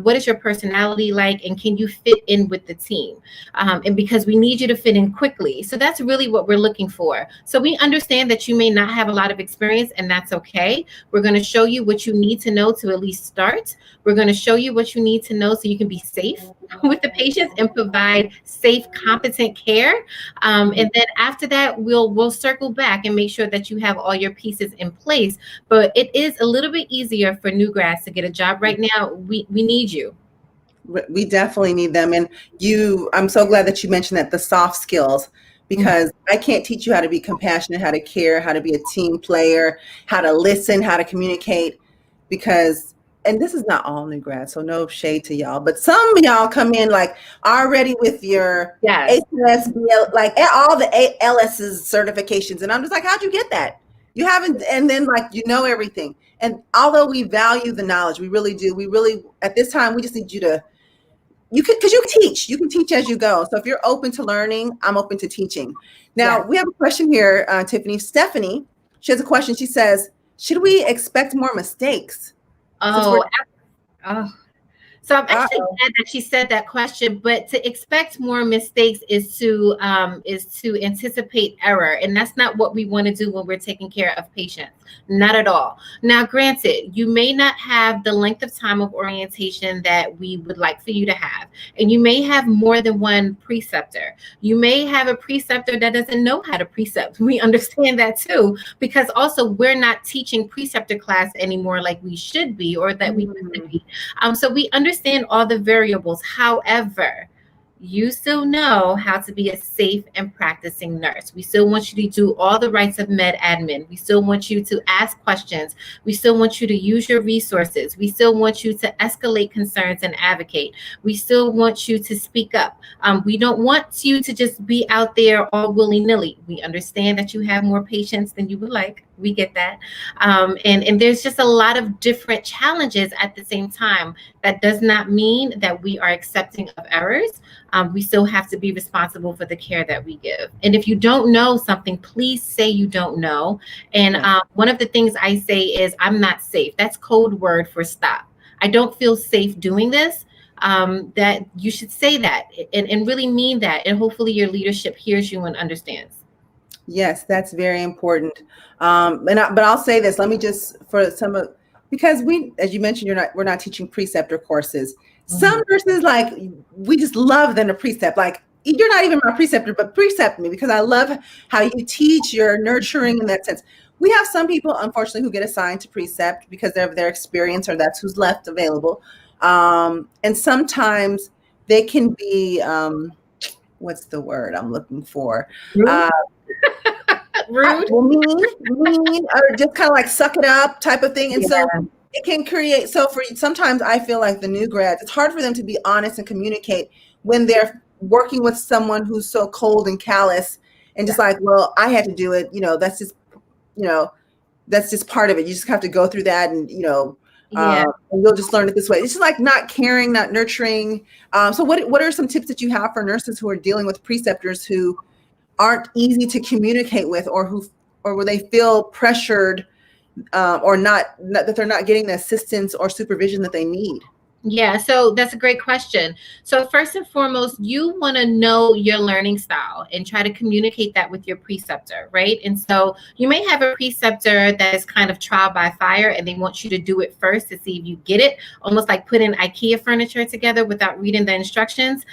Speaker 4: What is your personality like? And can you fit in with the team? And because we need you to fit in quickly. So that's really what we're looking for. So we understand that you may not have a lot of experience, and that's okay. We're going to show you what you need to know to at least start. We're going to show you what you need to know so you can be safe with the patients and provide safe, competent care. And then after that, we'll circle back and make sure that you have all your pieces in place. But it is a little bit easier for new grads to get a job right now. We need you.
Speaker 3: We definitely need them. And I'm so glad that you mentioned that, the soft skills, because I can't teach you how to be compassionate, how to care, how to be a team player, how to listen, how to communicate, and this is not all new grads, so no shade to y'all, but some of y'all come in like already with your HSBL, like all the ALS's certifications. And I'm just like, how'd you get that? You haven't, and then like, everything. And although we value the knowledge, we really do. We really, at this time, we just need because you can teach as you go. So if you're open to learning, I'm open to teaching. Now we have a question here, Tiffany. Stephanie, she has a question. She says, should we expect more mistakes?
Speaker 4: So I'm actually glad that she said that question, but to expect more mistakes is to anticipate error. And that's not what we want to do when we're taking care of patients. Not at all. Now, granted, you may not have the length of time of orientation that we would like for you to have. And you may have more than one preceptor. You may have a preceptor that doesn't know how to precept. We understand that too, because also we're not teaching preceptor class anymore like we should be, or that we could be. So we understand all the variables. However, you still know how to be a safe and practicing nurse. We still want you to do all the rights of med admin. We still want you to ask questions. We still want you to use your resources. We still want you to escalate concerns and advocate. We still want you to speak up. We don't want you to just be out there all willy-nilly. We understand that you have more patients than you would like. We get that. And there's just a lot of different challenges at the same time. That does not mean that we are accepting of errors. We still have to be responsible for the care that we give. And if you don't know something, please say you don't know. And one of the things I say is, I'm not safe. That's code word for stop. I don't feel safe doing this. That you should say that and really mean that. And hopefully your leadership hears you and understands.
Speaker 3: Yes, that's very important. But I'll say this, let me just, because as you mentioned, we're not teaching preceptor courses. Some nurses, like, we just love them to precept. Like, you're not even my preceptor, but precept me, because I love how you teach, you're nurturing in that sense. We have some people, unfortunately, who get assigned to precept because of their experience, or that's who's left available. And sometimes they can be, what's the word I'm looking for?
Speaker 4: Rude,
Speaker 3: mean, or just kind of like suck it up type of thing. And so it can create, so for sometimes I feel like the new grads, it's hard for them to be honest and communicate when they're working with someone who's so cold and callous and just like, well, I had to do it, you know, that's just part of it. You just have to go through that, and
Speaker 4: Yeah.
Speaker 3: and you'll just learn it this way. It's just like not caring, not nurturing. So what are some tips that you have for nurses who are dealing with preceptors who aren't easy to communicate with, or where they feel pressured, or not that they're not getting the assistance or supervision that they need?
Speaker 4: Yeah, so that's a great question. So first and foremost, you want to know your learning style and try to communicate that with your preceptor, right? And so you may have a preceptor that is kind of trial by fire and they want you to do it first to see if you get it, almost like putting IKEA furniture together without reading the instructions.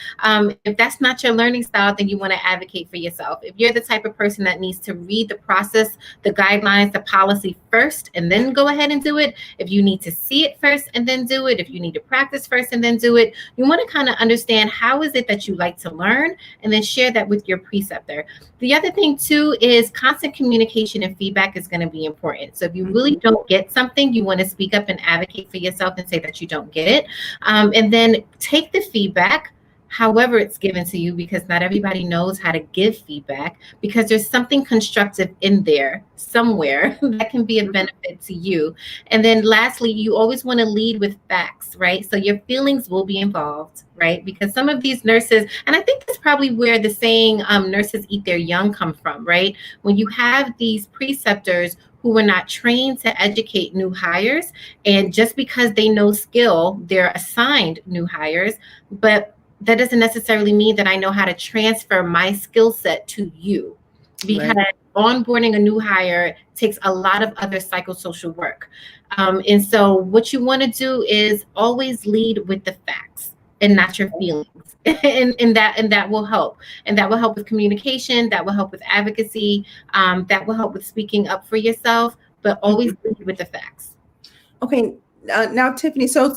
Speaker 4: If that's not your learning style, then you want to advocate for yourself. If you're the type of person that needs to read the process, the guidelines, the policy first, and then go ahead and do it, if you need to see it first and then do it, if you need to practice first and then do it, you want to kind of understand how is it that you like to learn, and then share that with your preceptor. The other thing too is constant communication and feedback is going to be important. So if you really don't get something, you want to speak up and advocate for yourself and say that you don't get it, and then take the feedback however it's given to you, because not everybody knows how to give feedback, because there's something constructive in there somewhere that can be a benefit to you. And then lastly, you always want to lead with facts, right? So your feelings will be involved, right? Because some of these nurses, and I think that's probably where the saying nurses eat their young come from, right? When you have these preceptors who are not trained to educate new hires, and just because they know skill, they're assigned new hires, but that doesn't necessarily mean that I know how to transfer my skill set to you, because onboarding a new hire takes a lot of other psychosocial work. And so what you want to do is always lead with the facts and not your feelings. and that will help. And that will help with communication, that will help with advocacy, that will help with speaking up for yourself, but always lead with the facts.
Speaker 3: Okay, now Tiffany, so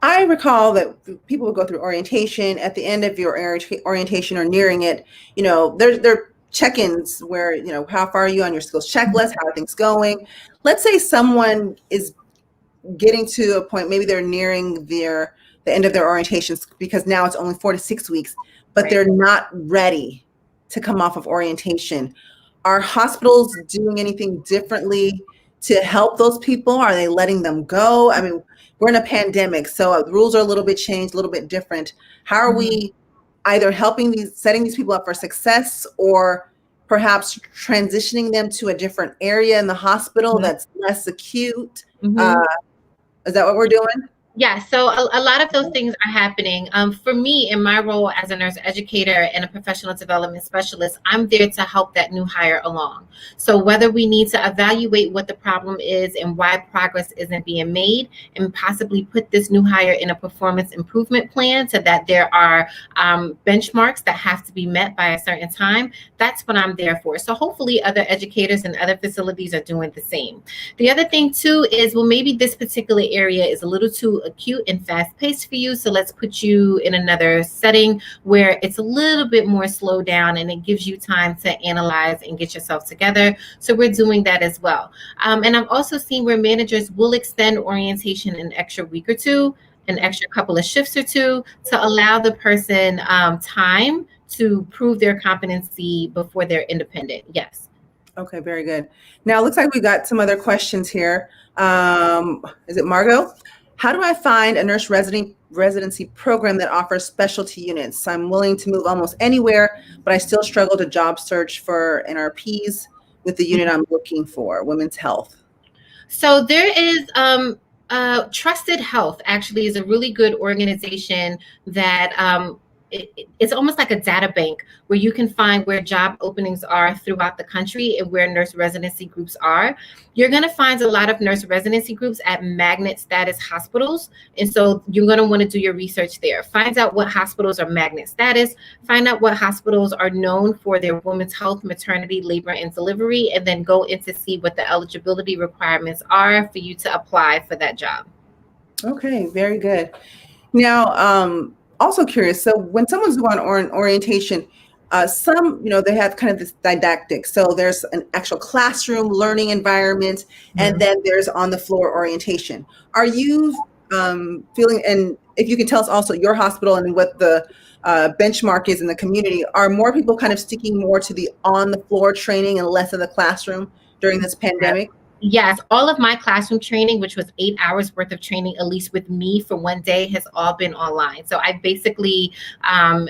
Speaker 3: I recall that people would go through orientation. At the end of your orientation or nearing it, there are check-ins where, how far are you on your skills checklist? How are things going? Let's say someone is getting to a point, maybe they're nearing the end of their orientations, because now it's only 4 to 6 weeks, but they're not ready to come off of orientation. Are hospitals doing anything differently to help those people? Are they letting them go? I mean, we're in a pandemic, so the rules are a little bit changed, a little bit different. How are we either setting these people up for success, or perhaps transitioning them to a different area in the hospital that's less acute? Is that what we're doing?
Speaker 4: Yeah, so a lot of those things are happening. For me, in my role as a nurse educator and a professional development specialist, I'm there to help that new hire along. So whether we need to evaluate what the problem is and why progress isn't being made, and possibly put this new hire in a performance improvement plan so that there are benchmarks that have to be met by a certain time, that's what I'm there for. So hopefully other educators and other facilities are doing the same. The other thing too is, well, maybe this particular area is a little too acute and fast-paced for you, so let's put you in another setting where it's a little bit more slowed down and it gives you time to analyze and get yourself together. So we're doing that as well. And I've also seen where managers will extend orientation an extra week or two, an extra couple of shifts or two, to allow the person time to prove their competency before they're independent. Yes.
Speaker 3: Okay, very good. Now it looks like we got some other questions here. Is it Margot? How do I find a nurse residency program that offers specialty units? I'm willing to move almost anywhere, but I still struggle to job search for NRPs with the unit I'm looking for, women's health.
Speaker 4: So there is Trusted Health actually is a really good organization that it's almost like a data bank where you can find where job openings are throughout the country and where nurse residency groups are. You're going to find a lot of nurse residency groups at magnet status hospitals. And so you're going to want to do your research there. Find out what hospitals are magnet status. Find out what hospitals are known for their women's health, maternity, labor, and delivery, and then go in to see what the eligibility requirements are for you to apply for that job.
Speaker 3: Okay, very good. Now, also curious, so when someone's going on orientation, Some, they have kind of this didactic. So there's an actual classroom learning environment, and then there's on the floor orientation. Are you feeling, and if you can tell us also your hospital and what the benchmark is in the community, are more people kind of sticking more to the on the floor training and less of the classroom during this pandemic?
Speaker 4: Yes, all of my classroom training, which was 8 hours worth of training, at least with me for one day, has all been online. So I basically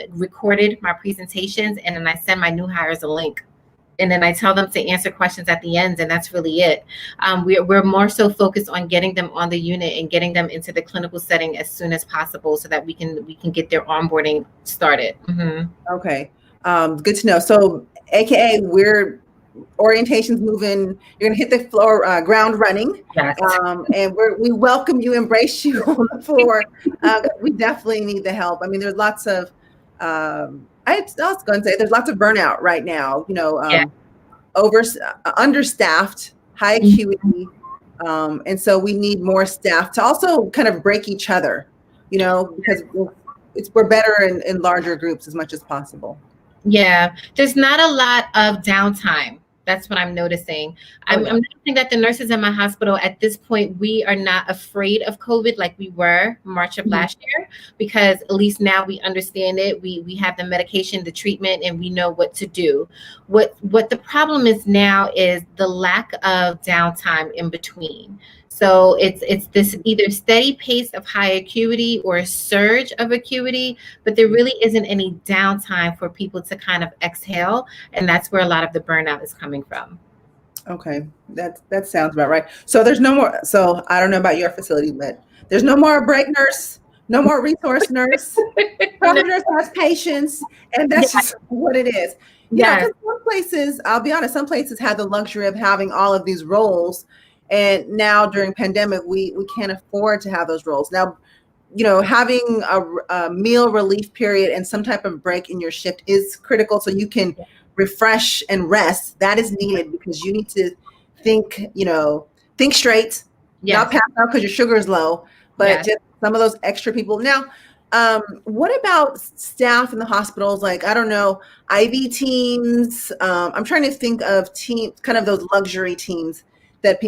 Speaker 4: recorded my presentations, and then I send my new hires a link. And then I tell them to answer questions at the end, and that's really it. We're more so focused on getting them on the unit and getting them into the clinical setting as soon as possible, so that we can get their onboarding started.
Speaker 3: Okay, good to know. So, AKA, orientation's moving. You're gonna hit the floor, ground running.
Speaker 4: Yes.
Speaker 3: And we welcome you, embrace you on the floor. We definitely need the help. I mean, there's lots of. I was going to say there's lots of burnout right now. Understaffed, high acuity, and so we need more staff to also kind of break each other. Because we're better in larger groups as much as possible.
Speaker 4: Yeah, there's not a lot of downtime. That's what I'm noticing. I'm noticing that the nurses in my hospital at this point, we are not afraid of COVID like we were March of last year, because at least now we understand it. We have the medication, the treatment, and we know what to do. What the problem is now is the lack of downtime in between. So it's this either steady pace of high acuity or a surge of acuity, but there really isn't any downtime for people to kind of exhale. And that's where a lot of the burnout is coming from.
Speaker 3: Okay, that sounds about right. So there's no more. So I don't know about your facility, but there's no more break nurse, no more resource nurse. Private nurse has patients, and that's just what it is. Because some places, I'll be honest, some places have the luxury of having all of these roles. And now during pandemic, we can't afford to have those roles. Now, having a meal relief period and some type of break in your shift is critical, so you can refresh and rest. That is needed because you need to think straight, not pass out because your sugar is low, but just some of those extra people. Now, what about staff in the hospitals? Like, I don't know, IV teams. I'm trying to think of teams, kind of those luxury teams that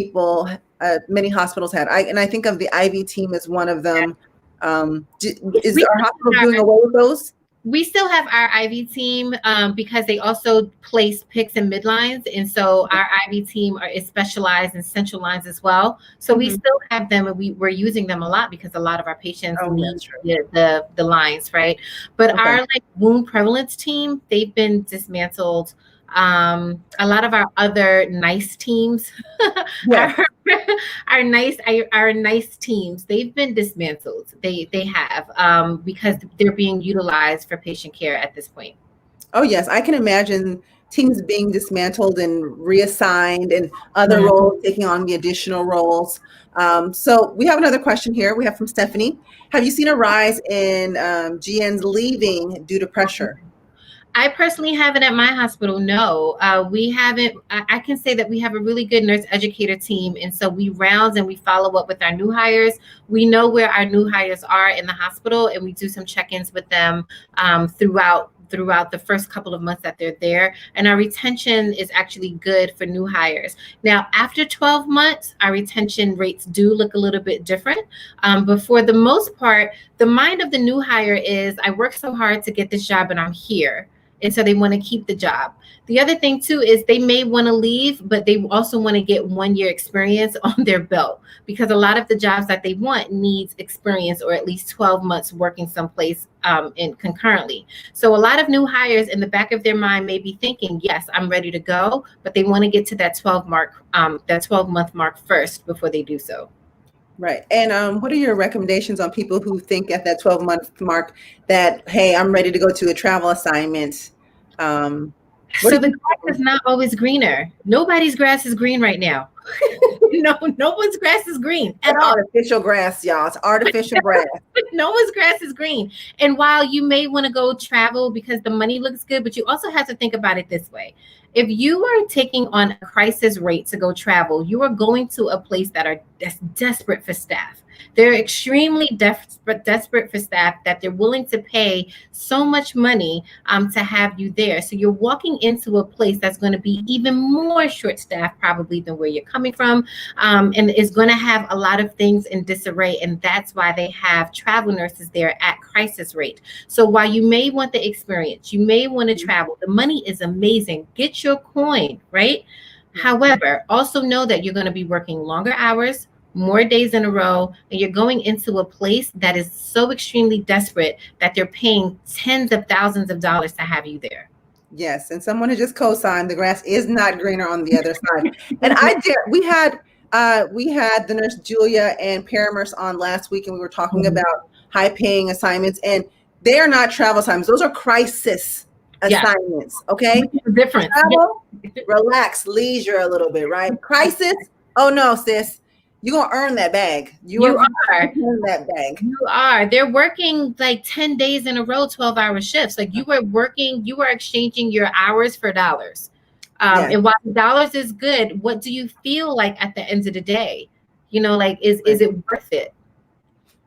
Speaker 3: many hospitals had. I think of the IV team as one of them. Is our hospital doing away with those?
Speaker 4: We still have our IV team because they also place PICS and midlines. And so our IV team is specialized in central lines as well. So we still have them, and we're using them a lot because a lot of our patients need the lines, right? But our wound prevalence team, they've been dismantled. A lot of our other NICE teams, our NICE teams, they've been dismantled. They have because they're being utilized for patient care at this point.
Speaker 3: Oh yes, I can imagine teams being dismantled and reassigned, and other roles taking on the additional roles. So we have another question here. We have from Stephanie. Have you seen a rise in GNs leaving due to pressure?
Speaker 4: I personally haven't at my hospital. No, we haven't. I can say that we have a really good nurse educator team. And so we round and we follow up with our new hires. We know where our new hires are in the hospital, and we do some check-ins with them throughout the first couple of months that they're there. And our retention is actually good for new hires. Now, after 12 months, our retention rates do look a little bit different. But for the most part, the mind of the new hire is, I worked so hard to get this job and I'm here. And so they want to keep the job. The other thing too is they may want to leave, but they also want to get 1 year experience on their belt, because a lot of the jobs that they want needs experience, or at least 12 months working someplace concurrently. So a lot of new hires in the back of their mind may be thinking, yes, I'm ready to go, but they want to get to that 12-month mark first before they do so.
Speaker 3: Right. And what are your recommendations on people who think at that 12-month mark that, hey, I'm ready to go to a travel assignment?
Speaker 4: So the grass is not always greener. Nobody's grass is green right now. No one's grass is green at all.
Speaker 3: Artificial grass, y'all. It's artificial grass.
Speaker 4: No one's grass is green. And while you may want to go travel because the money looks good, but you also have to think about it this way. If you are taking on a crisis rate to go travel, you are going to a place that that's desperate for staff. They're extremely desperate for staff that they're willing to pay so much money to have you there. So you're walking into a place that's going to be even more short-staffed probably than where you're coming from, and is going to have a lot of things in disarray. And that's why they have travel nurses there at crisis rate. So while you may want the experience, you may want to travel, the money is amazing. Get your coin, right? However, also know that you're going to be working longer hours, more days in a row, and you're going into a place that is so extremely desperate that they're paying tens of thousands of dollars to have you there.
Speaker 3: Yes, and someone has just co-signed the grass is not greener on the other side. And we had the nurse Julia and Paramerce on last week, and we were talking about high-paying assignments, and they are not travel assignments; those are crisis assignments. Okay,
Speaker 4: Different.
Speaker 3: Travel, relax, leisure a little bit, right? Crisis. Oh no, sis. You're going to earn that bag. You are. Earn that bag.
Speaker 4: You are. They're working like 10 days in a row, 12-hour shifts. Like you are exchanging your hours for dollars. And while dollars is good, what do you feel like at the end of the day? You know, like, is it worth it?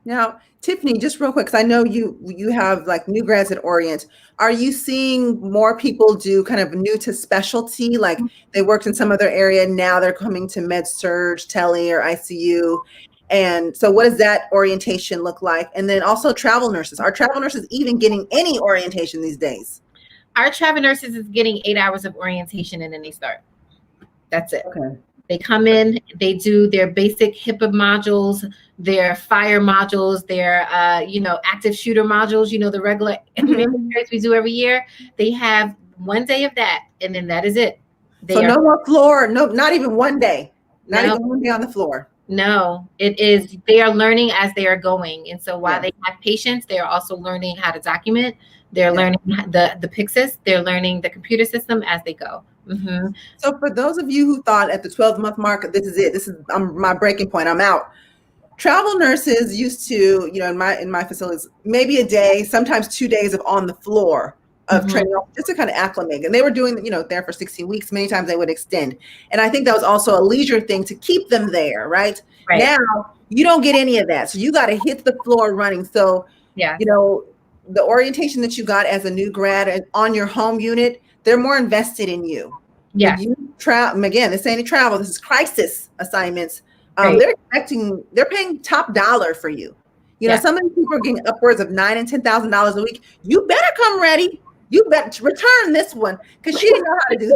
Speaker 3: Now, Tiffany, just real quick, because I know you have like new grads at Orient. Are you seeing more people do kind of new to specialty? Like they worked in some other area, now they're coming to med surg, tele, or ICU. And so what does that orientation look like? And then also travel nurses. Are travel nurses even getting any orientation these days?
Speaker 4: Our travel nurses is getting 8 hours of orientation and then they start. That's it. Okay. They come in, they do their basic HIPAA modules, their fire modules, their active shooter modules, the regular we do every year. They have 1 day of that, and then that is it.
Speaker 3: No more floor, no, not even 1 day. Not even 1 day on the floor.
Speaker 4: No, it is. They are learning as they are going. And so while they have patients, they are also learning how to document. They're learning the Pyxis. They're learning the computer system as they go. Mm-hmm.
Speaker 3: So for those of you who thought at the 12-month mark, this is it. This is my breaking point. I'm out. Travel nurses used to, in my facilities, maybe a day, sometimes 2 days of on the floor of training, just to kind of acclimate. And they were doing, there for 16 weeks. Many times they would extend. And I think that was also a leisure thing to keep them there, right? Now you don't get any of that. So you got to hit the floor running. So, the orientation that you got as a new grad on your home unit, they're more invested in you.
Speaker 4: Yeah.
Speaker 3: Again, this ain't a travel. This is crisis assignments. They're paying top dollar for you. Some of these people are getting upwards of $9,000 and $10,000 a week. You better come ready. You better return this one because she didn't know how to do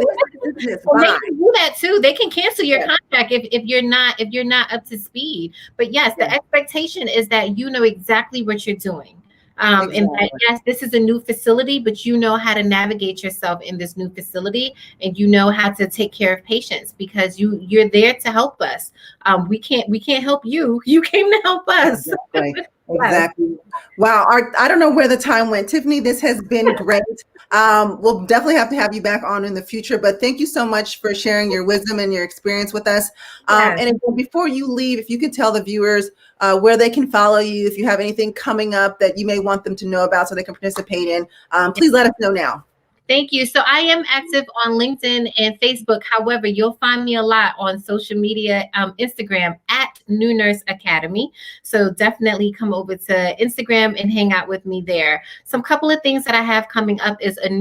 Speaker 3: this.
Speaker 4: Well, they can do that too. They can cancel your contract if you're not up to speed. But yes, the expectation is that you know exactly what you're doing. And that, yes, this is a new facility, but you know how to navigate yourself in this new facility, and you know how to take care of patients because you're there to help us. We can't help you. You came to help us.
Speaker 3: Exactly. Wow. I don't know where the time went. Tiffany, this has been great. We'll definitely have to have you back on in the future, but thank you so much for sharing your wisdom and your experience with us. And before you leave, if you could tell the viewers where they can follow you, if you have anything coming up that you may want them to know about so they can participate in, please let us know now.
Speaker 4: Thank you. So I am active on LinkedIn and Facebook. However, you'll find me a lot on social media, Instagram at New Nurse Academy. So definitely come over to Instagram and hang out with me there. Some couple of things that I have coming up is a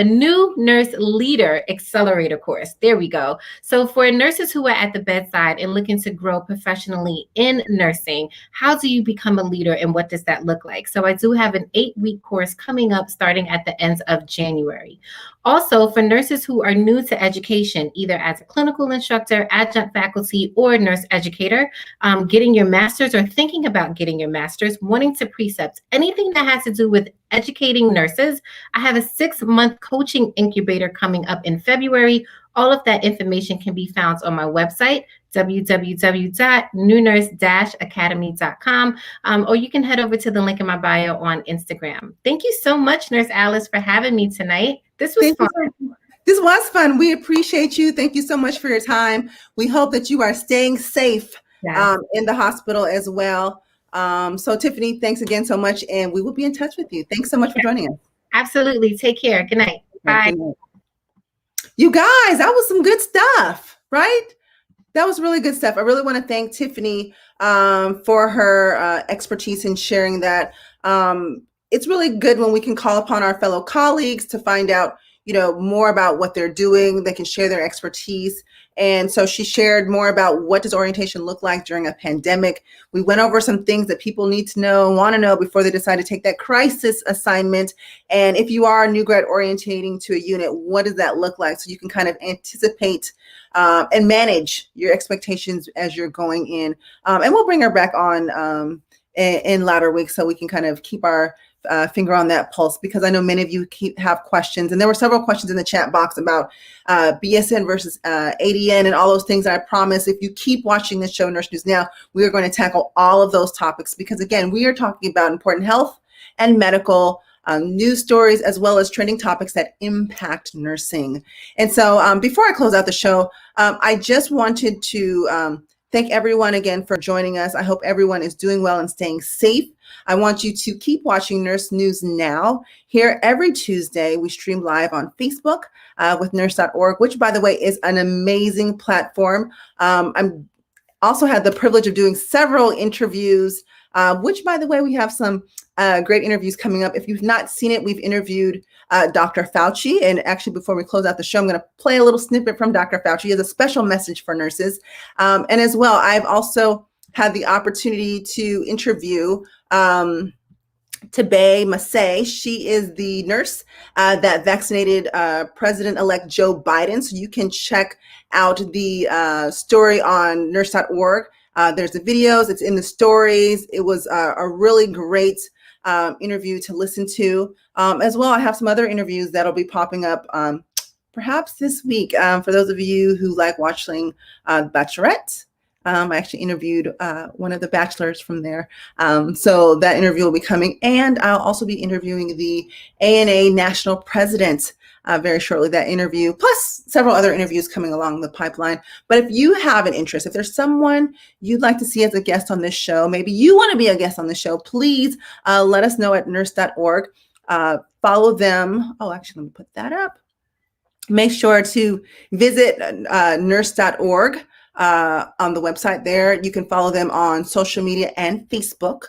Speaker 4: new nurse leader accelerator course. There we go. So for nurses who are at the bedside and looking to grow professionally in nursing, how do you become a leader and what does that look like? So I do have an 8-week course coming up starting at the end of January. Also, for nurses who are new to education, either as a clinical instructor, adjunct faculty, or nurse educator, getting your master's or thinking about getting your master's, wanting to precept, anything that has to do with educating nurses, I have a 6-month coaching incubator coming up in February. All of that information can be found on my website, www.newnurse-academy.com, or you can head over to the link in my bio on Instagram. Thank you so much, Nurse Alice, for having me tonight. This was fun.
Speaker 3: This was fun. We appreciate you. Thank you so much for your time. We hope that you are staying safe in the hospital as well. So Tiffany, thanks again so much, and we will be in touch with you. Thanks so much for joining us.
Speaker 4: Absolutely. Take care. Good night. Bye.
Speaker 3: You guys, that was some good stuff, right? That was really good stuff. I really want to thank Tiffany for her expertise in sharing that. It's really good when we can call upon our fellow colleagues to find out, more about what they're doing. They can share their expertise. And so she shared more about what does orientation look like during a pandemic. We went over some things that people need to know, want to know before they decide to take that crisis assignment. And if you are a new grad orientating to a unit, what does that look like? So you can kind of anticipate and manage your expectations as you're going in. And we'll bring her back on in latter weeks so we can kind of keep our finger on that pulse, because I know many of you have questions, and there were several questions in the chat box about BSN versus ADN and all those things. And I promise if you keep watching this show, Nurse News Now, we are going to tackle all of those topics, because again, we are talking about important health and medical news stories, as well as trending topics that impact nursing. And so before I close out the show, I just wanted to thank everyone again for joining us. I hope everyone is doing well and staying safe. I want you to keep watching Nurse News Now. Here every Tuesday, we stream live on Facebook with nurse.org, which, by the way, is an amazing platform. I'm also had the privilege of doing several interviews, which, by the way, we have some great interviews coming up. If you've not seen it, we've interviewed Dr. Fauci. And actually, before we close out the show, I'm going to play a little snippet from Dr. Fauci. He has a special message for nurses. And as well, I've also had the opportunity to interview Tabe Masay. She is the nurse that vaccinated President-elect Joe Biden. So you can check out the story on nurse.org. There's the videos, it's in the stories. It was a really great interview to listen to. As well, I have some other interviews that'll be popping up perhaps this week. For those of you who like watching Bachelorette, I actually interviewed one of the bachelors from there. So that interview will be coming. And I'll also be interviewing the ANA National President very shortly, that interview, plus several other interviews coming along the pipeline. But if you have an interest, if there's someone you'd like to see as a guest on this show, maybe you want to be a guest on the show, please let us know at nurse.org. Follow them. Oh, actually, let me put that up. Make sure to visit nurse.org on the website there. You can follow them on social media and Facebook.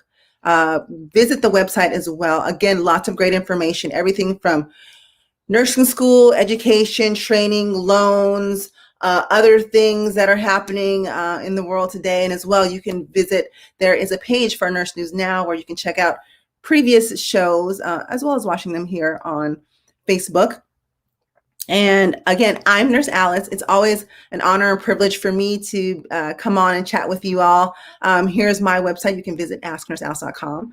Speaker 3: Visit the website as well. Again, lots of great information, everything from nursing school, education, training, loans, other things that are happening in the world today. And as well, you can visit, there is a page for Nurse News Now where you can check out previous shows, as well as watching them here on Facebook. And again, I'm Nurse Alice. It's always an honor and privilege for me to come on and chat with you all. Here's my website. You can visit asknursealice.com.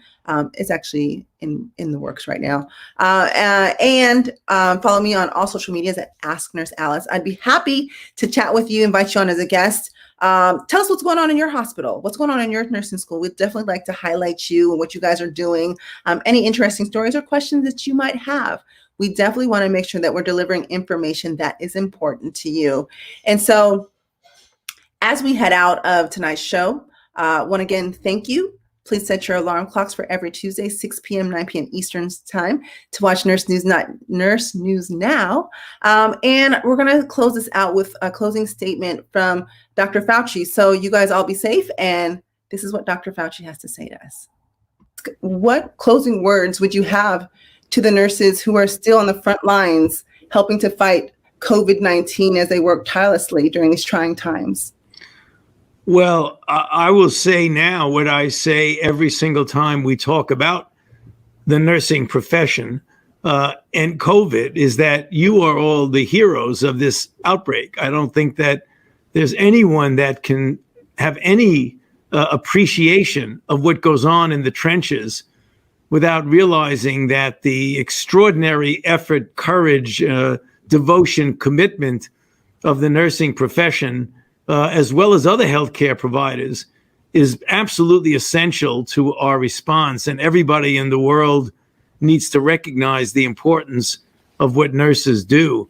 Speaker 3: It's actually in the works right now. And follow me on all social medias at Ask Nurse Alice. I'd be happy to chat with you, invite you on as a guest. Tell us what's going on in your hospital, what's going on in your nursing school. We'd definitely like to highlight you and what you guys are doing. Any interesting stories or questions that you might have. We definitely want to make sure that we're delivering information that is important to you. And so as we head out of tonight's show, want to again thank you. Please set your alarm clocks for every Tuesday, 6 p.m., 9 p.m. Eastern time to watch Nurse News Now. And we're going to close this out with a closing statement from Dr. Fauci. So you guys all be safe. And this is what Dr. Fauci has to say to us. What closing words would you have to the nurses who are still on the front lines helping to fight COVID-19 as they work tirelessly during these trying times?
Speaker 5: Well, I will say now what I say every single time we talk about the nursing profession and COVID is that you are all the heroes of this outbreak. I don't think that there's anyone that can have any appreciation of what goes on in the trenches without realizing that the extraordinary effort, courage, devotion, commitment of the nursing profession, as well as other healthcare providers, is absolutely essential to our response. And everybody in the world needs to recognize the importance of what nurses do.